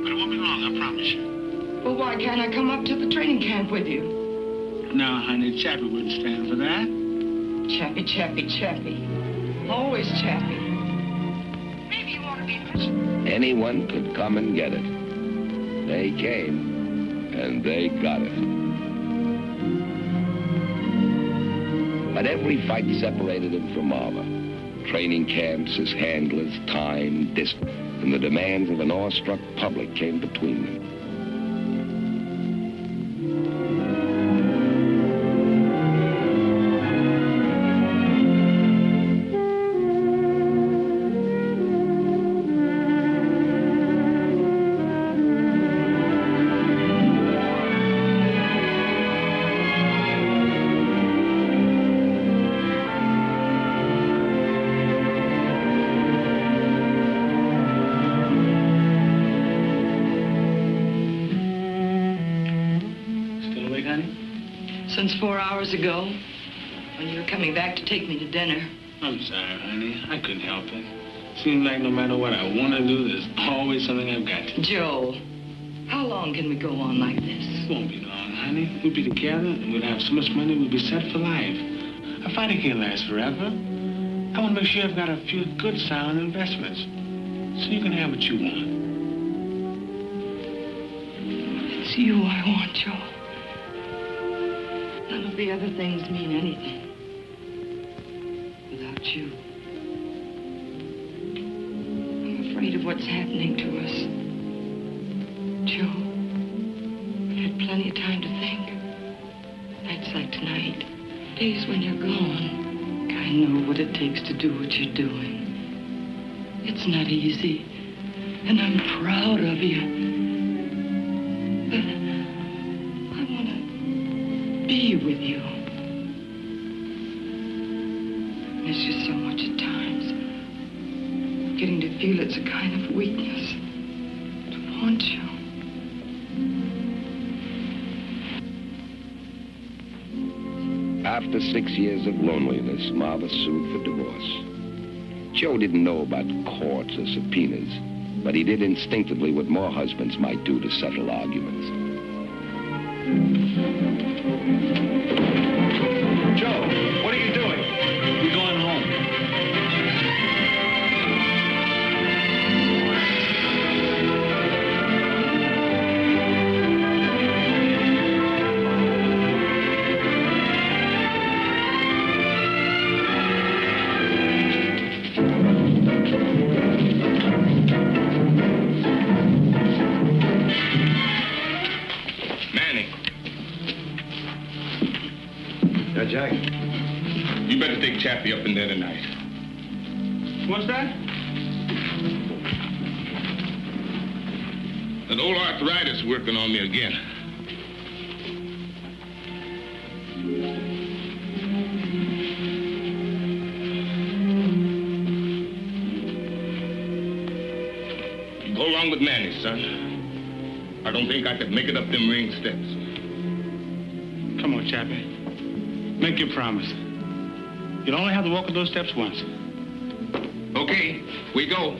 But it won't be long, I promise you. Well, why can't I come up to the training camp with you? No, honey, Chappie wouldn't stand for that. Chappie, Chappie, Chappie. Always Chappie. Maybe you ought to be rich. Anyone could come and get it. They came, and they got it. But every fight separated him from Marva. Training camps, his handlers, time, distance, and the demands of an awestruck public came between them. Since 4 hours ago, when you were coming back to take me to dinner. I'm sorry, honey. I couldn't help it. Seems like no matter what I want to do, there's always something I've got to do. Joe, how long can we go on like this? It won't be long, honey. We'll be together, and we'll have so much money, we'll be set for life. A fighter can't last forever. I want to make sure I've got a few good, sound investments, so you can have what you want. It's you I want, Joe. None of the other things mean anything without you. I'm afraid of what's happening to us. Joe, we had plenty of time to think. Nights like tonight, days when you're gone. I know what it takes to do what you're doing. It's not easy, and I'm proud of you. But I want to be with you. Miss you so much at times. Getting to feel it's a kind of weakness to want you. After 6 years of loneliness, Marva sued for divorce. Joe didn't know about courts or subpoenas, but he did instinctively what more husbands might do to settle arguments. Joe, what are you doing? We're going home. Manny. Now, Jack. You better take Chappie up in there tonight. What's that? That old arthritis working on me again. You go along with Manny, son. I don't think I could make it up them ring steps. Come on, Chappie. Make your promise. You'll only have to walk up those steps once. Okay, we go.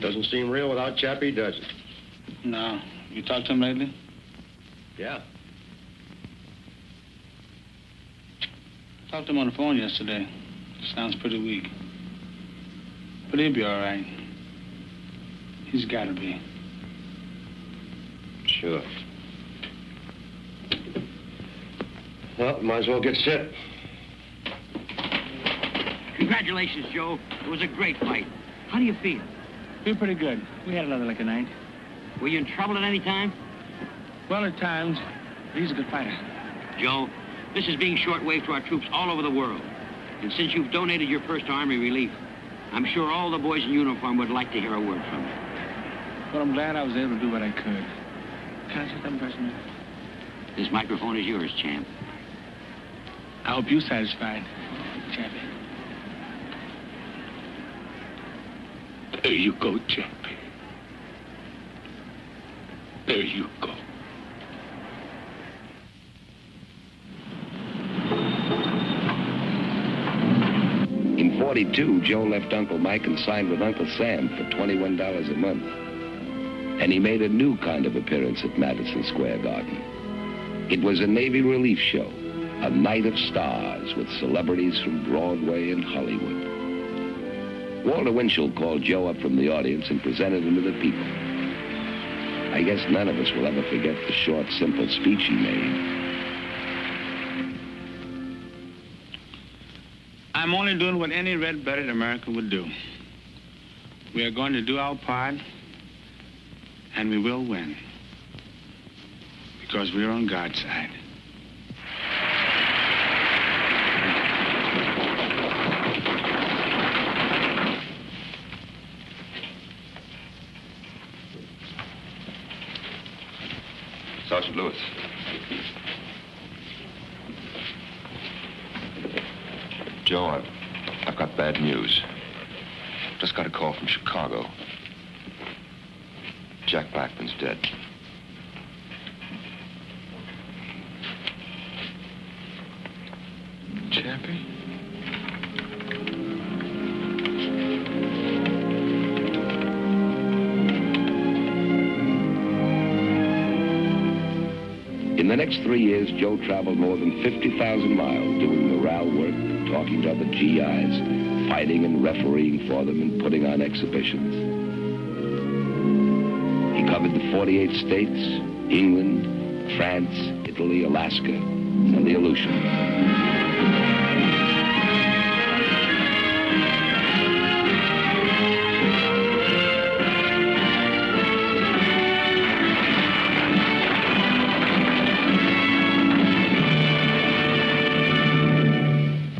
Doesn't seem real without Chappie, does it? No. You talked to him lately? Yeah. Talked to him on the phone yesterday. Sounds pretty weak. But he'll be all right. He's got to be. Sure. Well, might as well get set. Congratulations, Joe. It was a great fight. How do you feel? Feel pretty good. We had another like a night. Were you in trouble at any time? Well, at times. But he's a good fighter. Joe, this is being shortwave to our troops all over the world. And since you've donated your purse to Army Relief, I'm sure all the boys in uniform would like to hear a word from you. Well, I'm glad I was able to do what I could. Can I say something personal? This microphone is yours, champ. I hope you're satisfied, Chappie. There you go, Chappie. There you go. In '42, Joe left Uncle Mike and signed with Uncle Sam for $21 a month. And he made a new kind of appearance at Madison Square Garden. It was a Navy relief show, a night of stars with celebrities from Broadway and Hollywood. Walter Winchell called Joe up from the audience and presented him to the people. I guess none of us will ever forget the short, simple speech he made. I'm only doing what any red-blooded American would do. We are going to do our part, and we will win. Because we're on God's side. Sergeant Lewis. Joe, I've got bad news. Just got a call from Chicago. Jack Blackman's dead. Chappie? In the next 3 years, Joe traveled more than 50,000 miles doing morale work, talking to other GIs, fighting and refereeing for them and putting on exhibitions. He covered the 48 states, England, France, Italy, Alaska, and the Aleutians.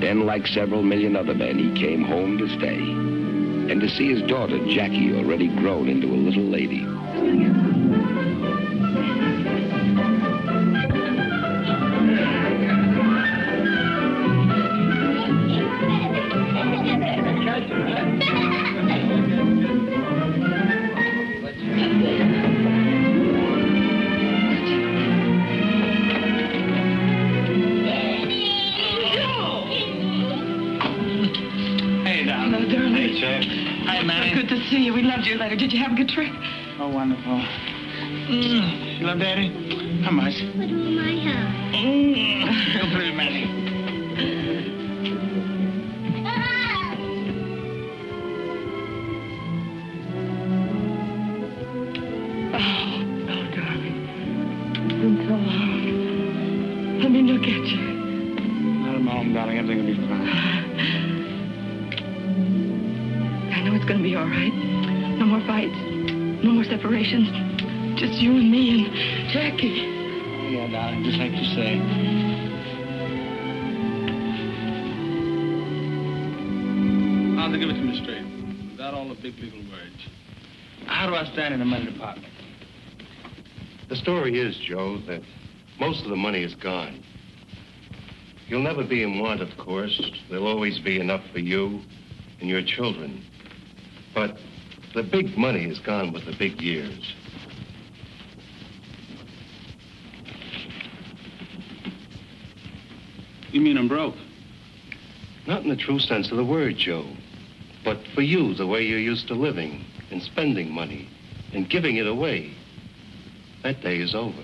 Then, like several million other men, he came home to stay. And to see his daughter, Jackie, already grown into a little lady. See you. We loved your letter. Did you have a good trip? Oh, wonderful. You love Daddy? How much? Put him in my house. You're pretty, Manny. Oh, darling. It's been so long. Let me look at you. Let him home, darling. Everything will be fine. I know it's going to be all right. No more fights. No more separations. Just you and me and Jackie. Yeah, darling, just like you say. I'll give it to me straight, without all the big legal words. How do I stand in the money department? The story is, Joe, that most of the money is gone. You'll never be in want, of course. There'll always be enough for you and your children. But the big money is gone with the big years. You mean I'm broke? Not in the true sense of the word, Joe. But for you, the way you're used to living and spending money and giving it away, that day is over.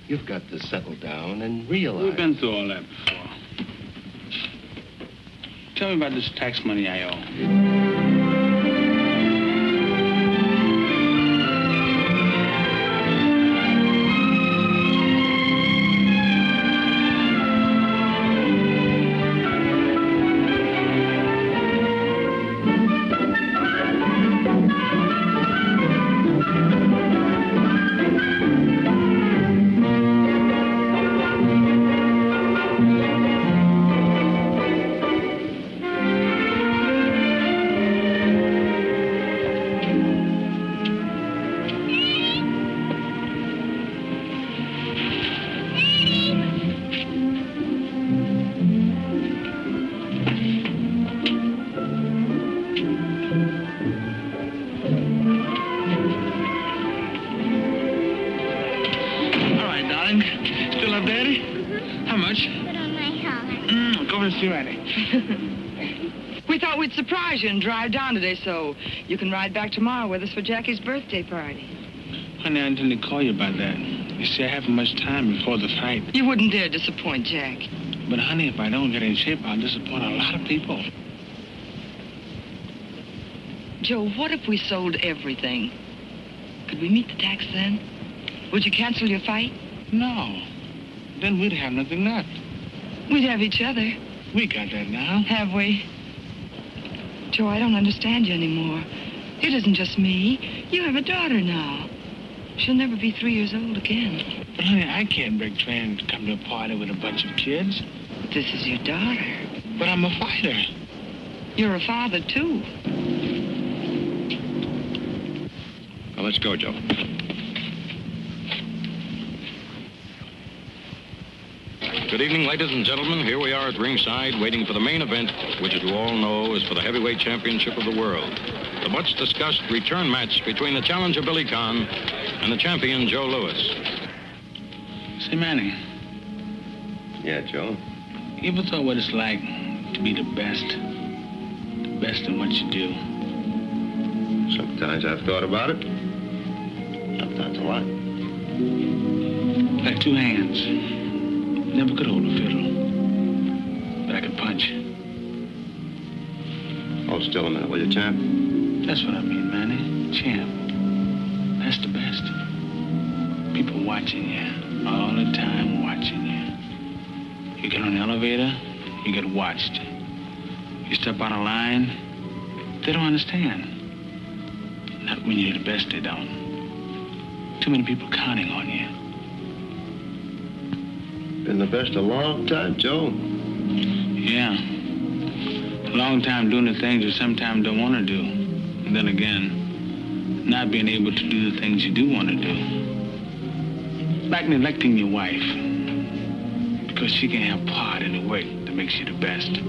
You've got to settle down and realize... We've been through all that before. Tell me about this tax money I owe. see Annie. We thought we'd surprise you and drive down today so you can ride back tomorrow with us for Jackie's birthday party. Honey, I intended to call you about that. You see, I haven't much time before the fight. You wouldn't dare disappoint Jack. But, honey, if I don't get in shape, I'll disappoint a lot of people. Joe, what if we sold everything? Could we meet the tax then? Would you cancel your fight? No. Then we'd have nothing left. We'd have each other. We got that now. Have we? Joe, I don't understand you anymore. It isn't just me. You have a daughter now. She'll never be 3 years old again. But, honey, I can't break train to come to a party with a bunch of kids. But this is your daughter. But I'm a fighter. You're a father, too. Well, let's go, Joe. Good evening, ladies and gentlemen. Here we are at ringside, waiting for the main event, which, as you all know, is for the heavyweight championship of the world. The much-discussed return match between the challenger, Billy Conn, and the champion, Joe Louis. Say, Manny. Yeah, Joe? You ever thought what it's like to be the best? The best in what you do? Sometimes I've thought about it. Sometimes a lot. Like two hands. Never could hold a fiddle. But I could punch. Hold still a minute, will you, champ? That's what I mean, Manny. Champ. That's the best. People watching you. All the time watching you. You get on the elevator, you get watched. You step out of line, they don't understand. Not when you're the best, they don't. Too many people counting on you. Been the best a long time, Joe. Yeah. A long time doing the things you sometimes don't want to do. And then again, not being able to do the things you do want to do. Like neglecting your wife. Because she can have part in the work that makes you the best.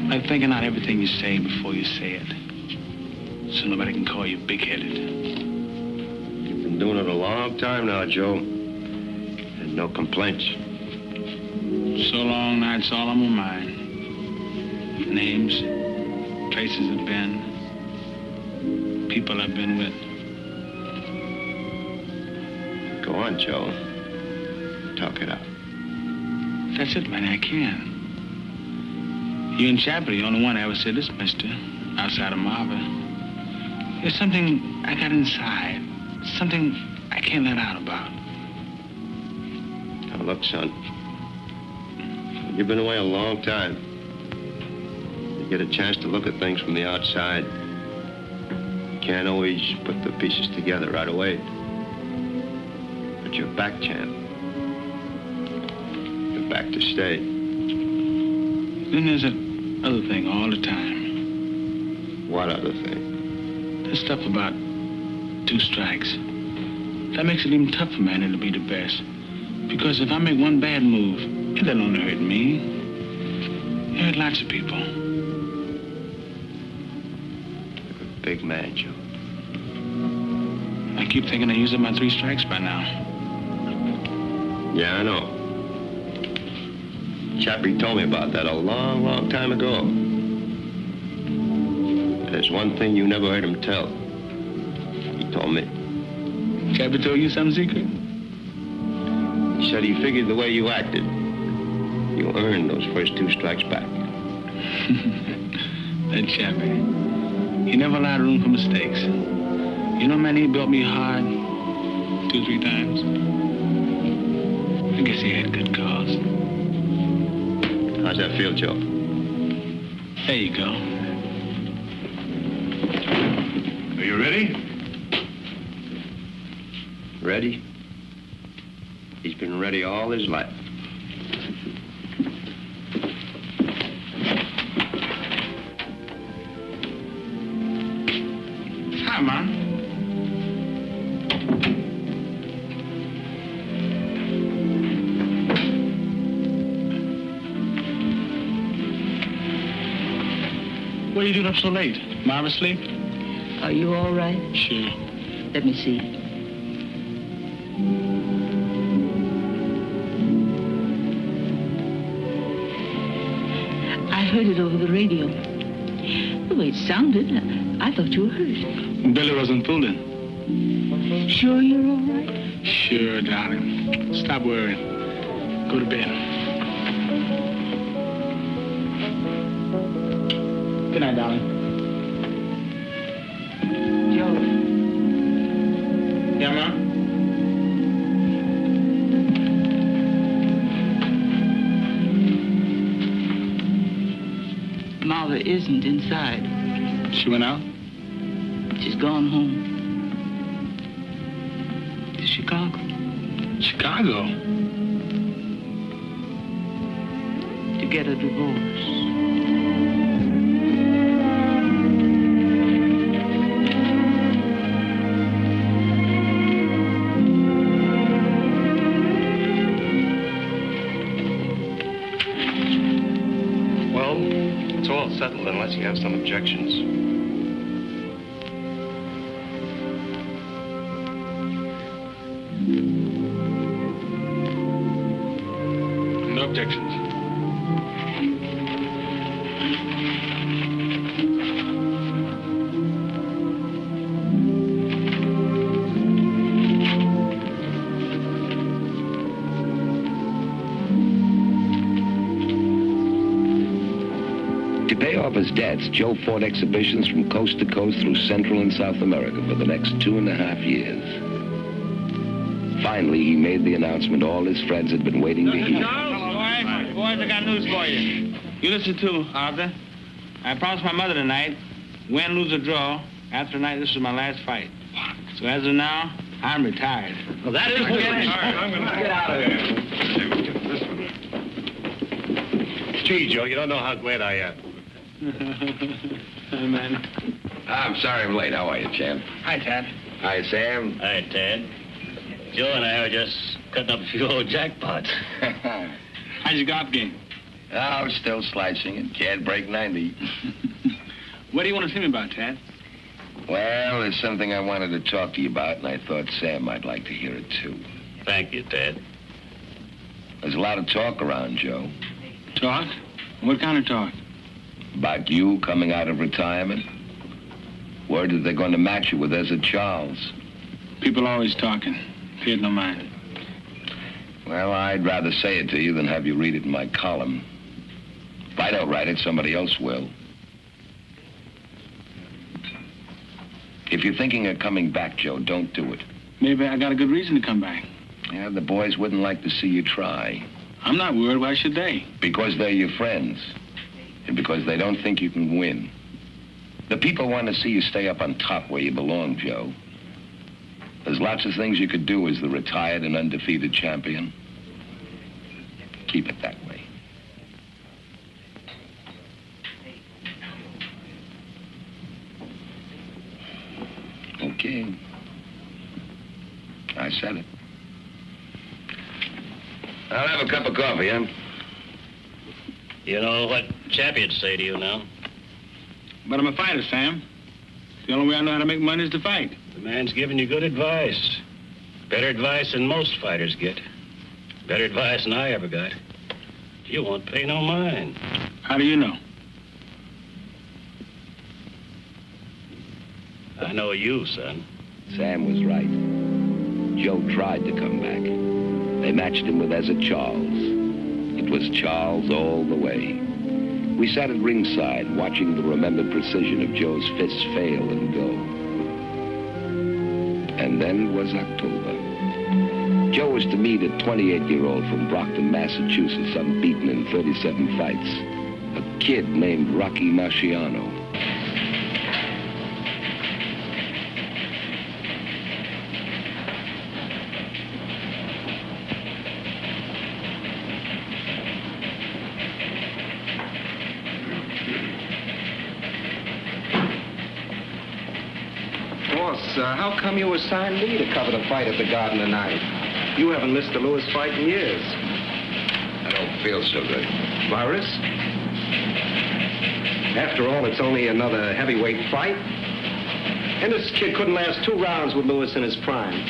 Like thinking out everything you say before you say it. So nobody can call you big-headed. You've been doing it a long time now, Joe. And no complaints. So long, now it's all on my mind. Names, places I've been, people I've been with. Go on, Joe. Talk it out. That's it, man, I can. You and Chapper are the only one I ever said this, mister, outside of Marva. There's something I got inside. Something I can't let out about. Now, look, son. You've been away a long time. You get a chance to look at things from the outside. You can't always put the pieces together right away. But you're back, champ. You're back to stay. Then there's that other thing all the time. What other thing? This stuff about 2 strikes. That makes it even tougher, man, to be the best. Because if I make one bad move, it doesn't only hurt me. It hurt lots of people. You're a big man, Joe. I keep thinking I used up my 3 strikes by now. Yeah, I know. Chappie told me about that a long, long time ago. There's one thing you never heard him tell. He told me. Chappie told you some secret? He said he figured the way you acted, you earned those first 2 strikes back. That Chappie. He never allowed room for mistakes. You know, man, he built me hard 2, 3 times. I guess he had good cause. How's that feel, Joe? There you go. Are you ready? Ready? He's been ready all his life. Hi, Mom. What are you doing up so late? Mom asleep? Are you all right? Sure. Let me see. heard it over the radio. The way it sounded, I thought you were hurt. Billy wasn't fooling. Sure you're all right? Sure, darling. Stop worrying. Go to bed. Good night, darling. Joe. Yeah, Ma? Marva isn't inside. She went out? She's gone home. To Chicago. Chicago? To get a divorce. Well, it's all settled unless you have some objections. No objections. To pay off his debts, Joe fought exhibitions from coast to coast through Central and South America for the next 2.5 years. Finally, he made the announcement all his friends had been waiting to hear. Boys, I got news for you. You listen too, Arthur. I promised my mother tonight, win, lose, or draw. After tonight, this is my last fight. So as of now, I'm retired. Well, that is good. Get out of here. Gee, Joe, you don't know how glad I am. Hey, man. I'm sorry I'm late. How are you, champ? Hi, Tad. Hi, Sam. Hi, Ted. Joe and I were just cutting up a few old jackpots. How's your golf game? Oh, still slicing it. Can't break 90. What do you want to see me about, Tad? Well, there's something I wanted to talk to you about, and I thought Sam might like to hear it, too. Thank you, Ted. There's a lot of talk around, Joe. Talk? What kind of talk? About you coming out of retirement. Word that they're going to match you with Ezra Charles. People always talking. Pay it no mind. Well, I'd rather say it to you than have you read it in my column. If I don't write it, somebody else will. If you're thinking of coming back, Joe, don't do it. Maybe I got a good reason to come back. Yeah, the boys wouldn't like to see you try. I'm not worried. Why should they? Because they're your friends. And because they don't think you can win. The people want to see you stay up on top where you belong, Joe. There's lots of things you could do as the retired and undefeated champion. Keep it that way. Okay. I said it. I'll have a cup of coffee, huh? You know what champions say to you now? But I'm a fighter, Sam. The only way I know how to make money is to fight. The man's giving you good advice. Better advice than most fighters get. Better advice than I ever got. You won't pay no mind. How do you know? I know you, son. Sam was right. Joe tried to come back. They matched him with Ezra Charles. It was Charles all the way. We sat at ringside watching the remembered precision of Joe's fists fail and go. And then it was October. Joe was to meet a 28-year-old from Brockton, Massachusetts, unbeaten in 37 fights. A kid named Rocky Marciano. How come you assigned me to cover the fight at the Garden tonight? You haven't missed a Lewis fight in years. I don't feel so good. Virus? After all, it's only another heavyweight fight. And this kid couldn't last 2 rounds with Lewis in his prime.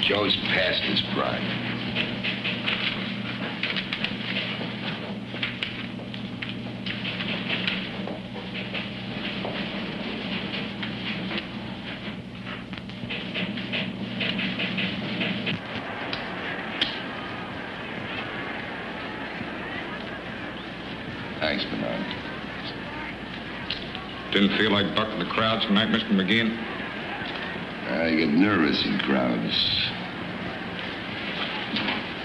Joe's past his prime. Didn't feel like bucking the crowd tonight, Mr. McGeehan? I get nervous in crowds.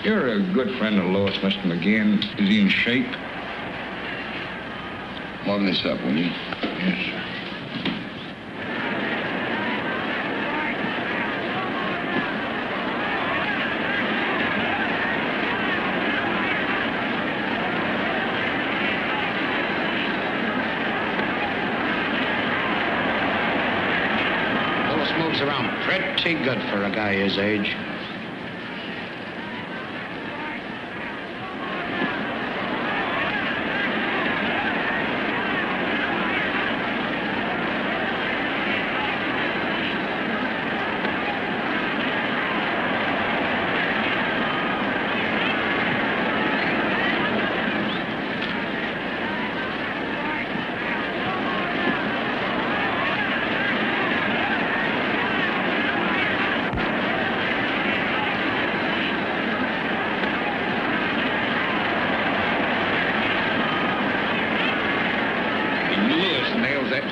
You're a good friend of Lois, Mr. McGeehan. Is he in shape? Warm this up, will you? Yes, sir. Lois moves around pretty good for a guy his age.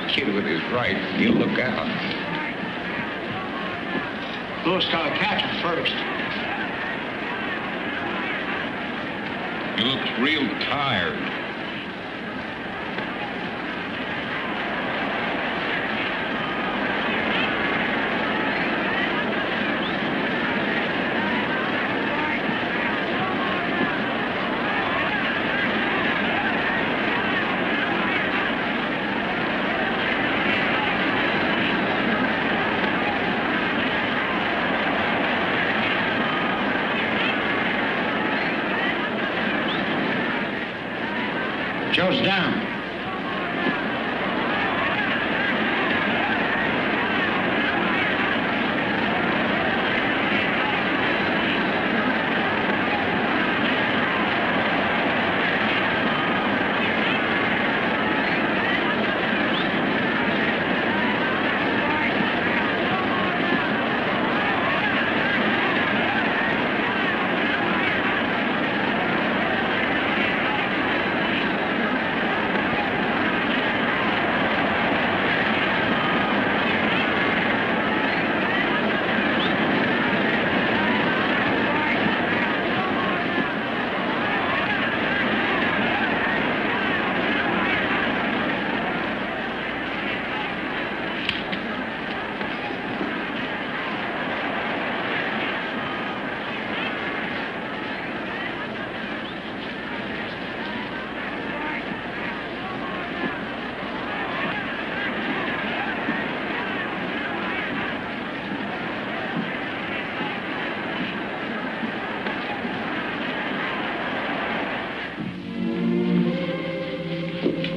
Kid with his right, you look out. Louis got to catch him first. He looks real tired. Joe's down.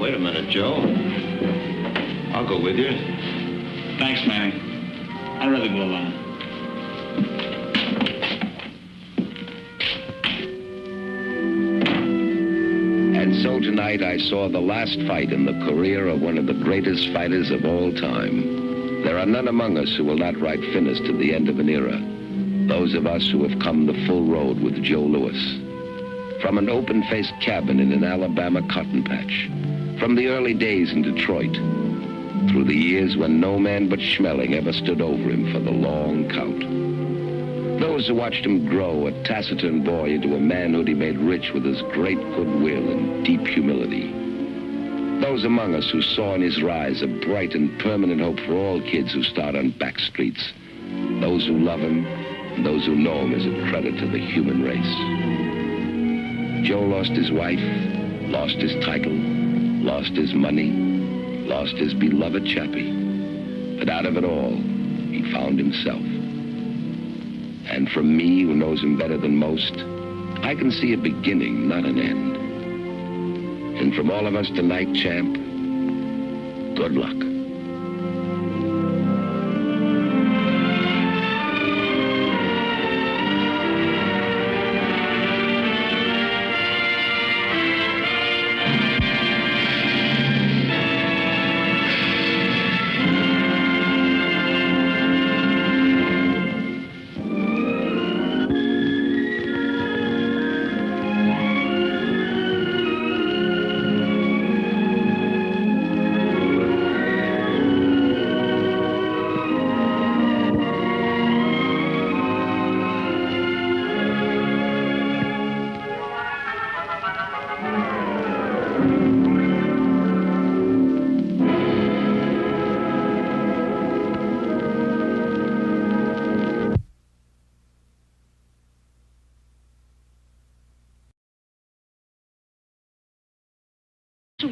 Wait a minute, Joe. I'll go with you. Thanks, Manny. I'd rather go alone. And so tonight I saw the last fight in the career of one of the greatest fighters of all time. There are none among us who will not write finish to the end of an era. Those of us who have come the full road with Joe Louis. From an open-faced cabin in an Alabama cotton patch. From the early days in Detroit. Through the years when no man but Schmeling ever stood over him for the long count. Those who watched him grow, a taciturn boy, into a manhood he made rich with his great goodwill and deep humility. Those among us who saw in his rise a bright and permanent hope for all kids who start on back streets. Those who love him, and those who know him as a credit to the human race. Joe lost his wife, lost his title, lost his money, lost his beloved Chappie. But out of it all, he found himself. And from me, who knows him better than most, I can see a beginning, not an end. And from all of us tonight, champ, good luck.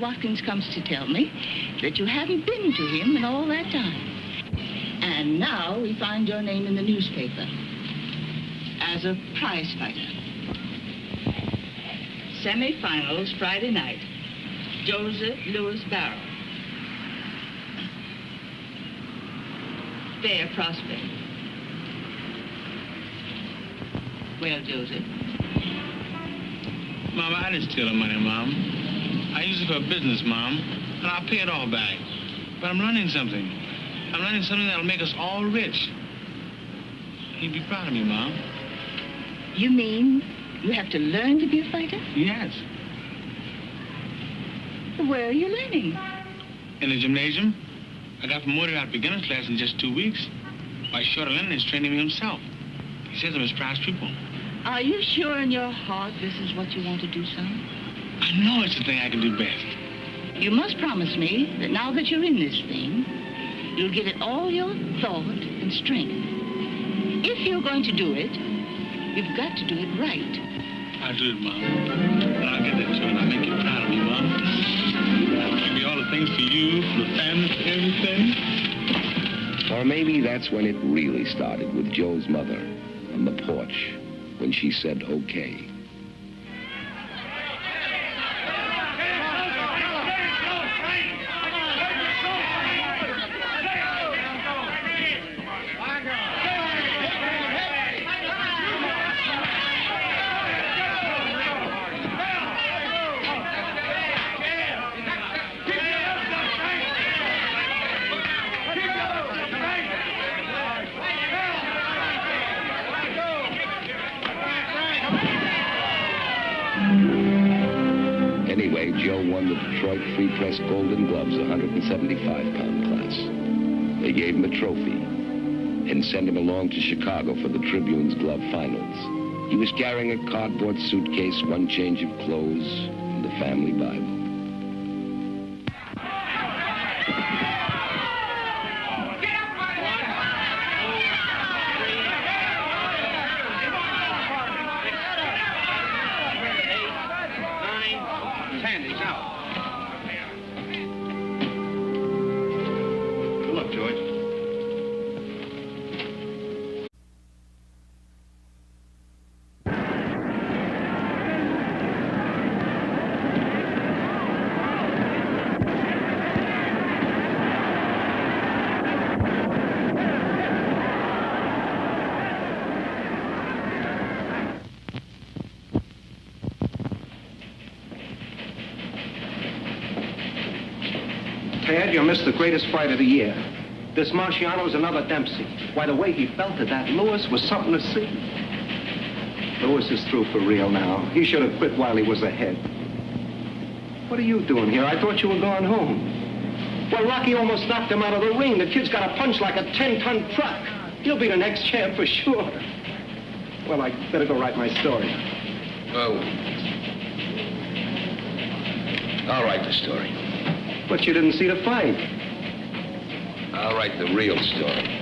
Watkins comes to tell me that you haven't been to him in all that time. And now we find your name in the newspaper as a prize fighter. Semifinals Friday night. Joseph Louis Barrow. Fair prospect. Well, Joseph. Mom, I didn't steal the money, Mom. I used it for a business, Mom, and I'll pay it all back. But I'm running something. I'm running something that'll make us all rich. You'd be proud of me, Mom. You mean you have to learn to be a fighter? Yes. Where are you learning? In the gymnasium. I got promoted out of beginner's class in just 2 weeks. Why, Shorter Lennon is training me himself. He says I'm his prize pupil. Are you sure in your heart this is what you want to do, son? I know it's the thing I can do best. You must promise me that now that you're in this thing, you'll give it all your thought and strength. If you're going to do it, you've got to do it right. I'll do it, Mom. And I'll get that too, and I'll make you proud of me, Mom. I'll give you all the things for you, for the family, for everything. Or maybe that's when it really started with Joe's mother on the porch when she said okay. Anyway, Joe won the Detroit Free Press Golden Gloves 175-pound class. They gave him a trophy and sent him along to Chicago for the Tribune's glove finals. He was carrying a cardboard suitcase, one change of clothes, and the family Bible. Ted, you missed the greatest fight of the year. This Marciano's another Dempsey. Why, the way he felt at that Lewis was something to see. Lewis is through for real now. He should have quit while he was ahead. What are you doing here? I thought you were going home. Well, Rocky almost knocked him out of the ring. The kid's got a punch like a 10-ton truck. He'll be the next champ for sure. Well, I better go write my story. Oh. I'll write the story. But you didn't see the fight. I'll write the real story.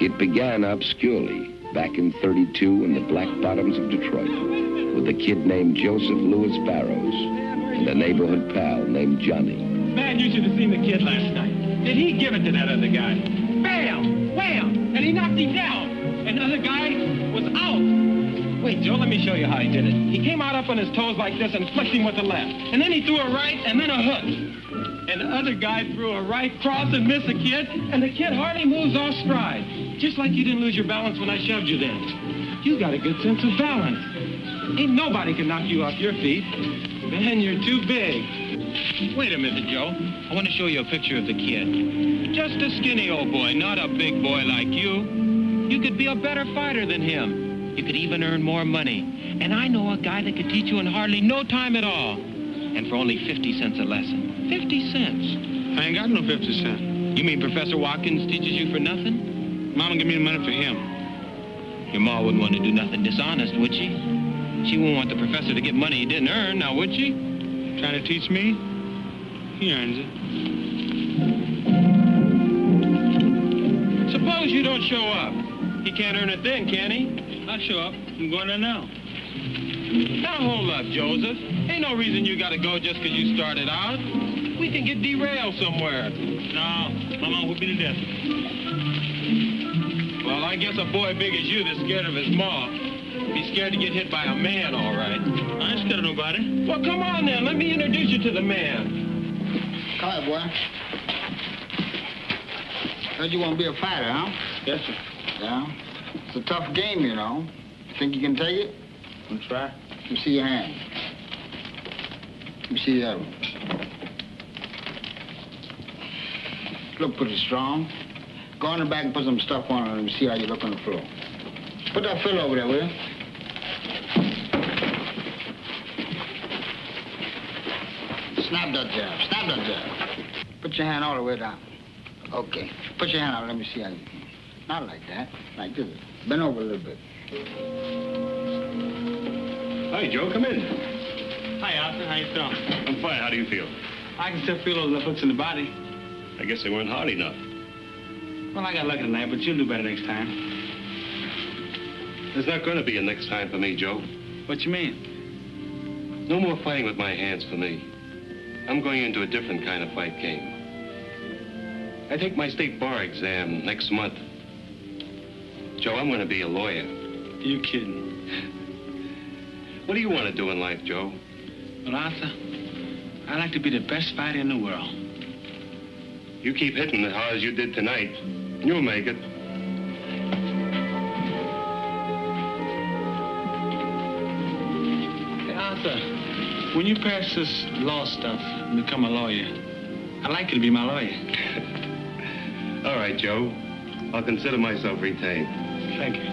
It began obscurely back in '32 in the black bottoms of Detroit with a kid named Joseph Louis Barrows and a neighborhood pal named Johnny. Man, you should have seen the kid last night. Did he give it to that other guy? Bam! Wham! And he knocked him down. And the other guy was out. Wait, Joe, let me show you how he did it. He came out up on his toes like this and flicked him with the left. And then he threw a right and then a hook. And the other guy threw a right cross and missed the kid, and the kid hardly moves off stride. Just like you didn't lose your balance when I shoved you then. You got a good sense of balance. Ain't nobody can knock you off your feet. Man, you're too big. Wait a minute, Joe. I want to show you a picture of the kid. Just a skinny old boy, not a big boy like you. You could be a better fighter than him. You could even earn more money. And I know a guy that could teach you in hardly no time at all. And for only 50 cents a lesson. 50 cents. I ain't got no 50 cents. You mean Professor Watkins teaches you for nothing? Mama give me the money for him. Your ma wouldn't want to do nothing dishonest, would she? She wouldn't want the professor to get money he didn't earn, now would she? Trying to teach me? He earns it. Suppose you don't show up. He can't earn it then, can he? I'll show up. I'm going there now. Now hold up, Joseph. Ain't no reason you gotta go just 'cause you started out. We can get derailed somewhere. No, Mama will be to death. Well, I guess a boy big as you that's scared of his ma. Be scared to get hit by a man, all right. I ain't scared of nobody. Well, come on then. Let me introduce you to the man. Come here, boy. Heard you want to be a fighter, huh? Yes, sir. Yeah? It's a tough game, you know. You think you can take it? I'll try. Let me see your hand. Let me see the other one. Look pretty strong. Go on the back and put some stuff on it and let me see how you look on the floor. Put that fill over there, will you? Snap that jab. Snap that jab. Put your hand all the way down. Okay. Put your hand out. Let me see how you can. Not like that. Like this. Bend over a little bit. Hi, Joe. Come in. Hi, Arthur. How you feeling? I'm fine. How do you feel? I can still feel those hooks in the body. I guess they weren't hard enough. Well, I got lucky tonight, but you'll do better next time. There's not going to be a next time for me, Joe. What you mean? No more fighting with my hands for me. I'm going into a different kind of fight game. I take my state bar exam next month. Joe, I'm going to be a lawyer. You kidding? What do you want to do in life, Joe? Well, Arthur, I'd like to be the best fighter in the world. You keep hitting as hard as you did tonight. You'll make it. Hey, Arthur, when you pass this law stuff and become a lawyer, I'd like you to be my lawyer. All right, Joe. I'll consider myself retained. Thank you.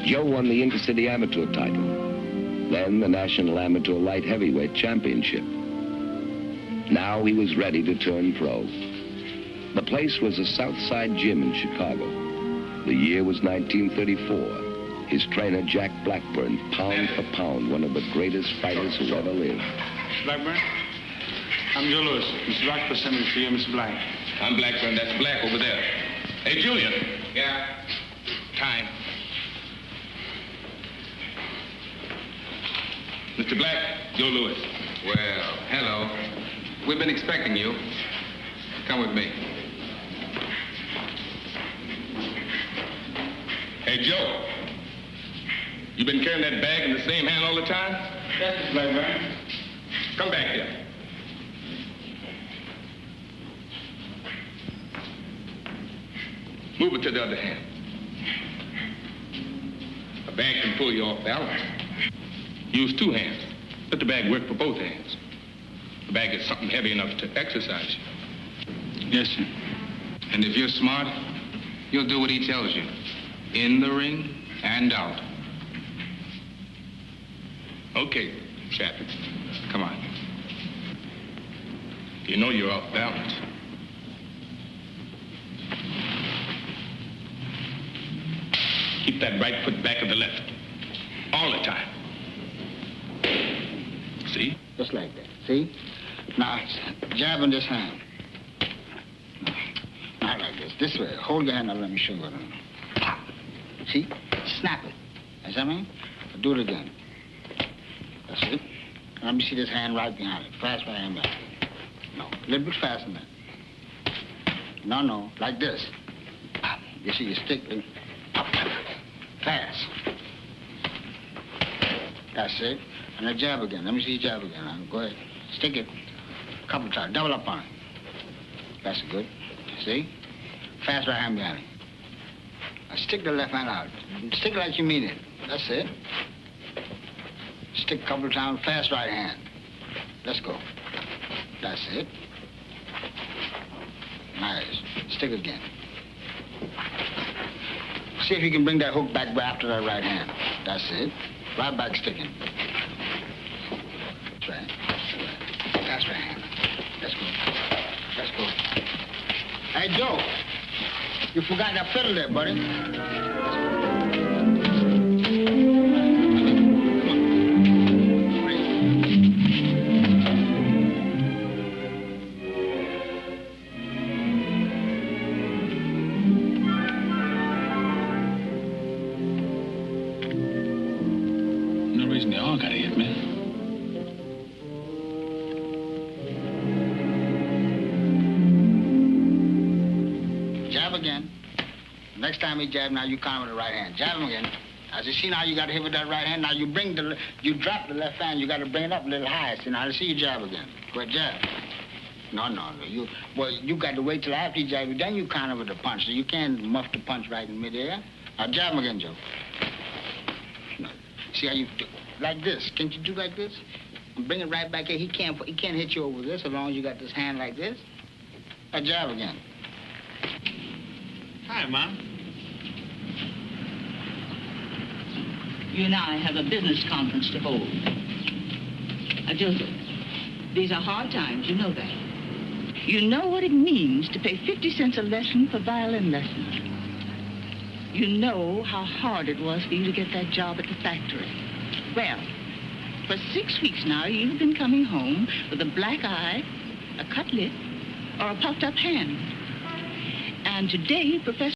Joe won the Intercity Amateur title, then the National Amateur Light Heavyweight Championship. Now he was ready to turn pro. The place was a Southside Gym in Chicago. The year was 1934. His trainer, Jack Blackburn, pound for pound, one of the greatest fighters who ever lived. Blackburn? I'm Joe Lewis. Mr. Rockford sent me to see you, Mr. Black. I'm Blackburn. That's Black over there. Hey, Julian. Yeah? Time. Mr. Black, Joe Lewis. Well, hello. We've been expecting you. Come with me. Hey, Joe. You been carrying that bag in the same hand all the time? Yes, Mr. Blackburn. Come back here. Move it to the other hand. A bag can pull you off balance. Use two hands. Let the bag work for both hands. The bag is something heavy enough to exercise you. Yes, sir. And if you're smart, you'll do what he tells you. In the ring and out. Okay, Chappie. Come on. You know you're off balance. Keep that right foot back of the left. All the time. See? Just like that. See? Now, jab in this hand. Not like this. This way. Hold your hand up. Let me show you. Pop. See? Snap it. That's what I mean? Do it again. That's it. Let me see this hand right behind it. Fast right hand behind it. No. A little bit faster than that. No. Like this. Pop. You see your stick? Pop. Fast. That's it. And then jab again. Let me see you jab again. Now, go ahead. Stick it. A couple times. Double up on it. That's good. See? Fast right hand behind it. Now stick the left hand out. Stick it like you mean it. That's it. Stick a couple of times. Fast right hand. Let's go. That's it. Nice. Stick again. See if you can bring that hook back after that right hand. That's it. Right back sticking. That's right. That's right hand. Let's go. Let's go. Hey, Joe. You forgot that fiddle there, buddy. No reason they all gotta hit me. Jab again. Next time he jab, now you count with the right hand. Jab him again. As you see now, you got to hit with that right hand. Now you drop the left hand. You got to bring it up a little higher. See, now let's see you jab again. Go ahead, jab. No. You got to wait till after you jab. Then you counter with the punch. So you can't muff the punch right in midair. Now jab him again, Joe. No. See how you do? Like this. Can't you do like this? And bring it right back here. He can't hit you over this as long as you got this hand like this. Now jab again. Hi, Mom. You and I have a business conference to hold. Joseph, these are hard times, you know that. You know what it means to pay 50 cents a lesson for violin lessons. You know how hard it was for you to get that job at the factory. Well, for 6 weeks now, you've been coming home with a black eye, a cut lip, or a puffed up hand. And today, Professor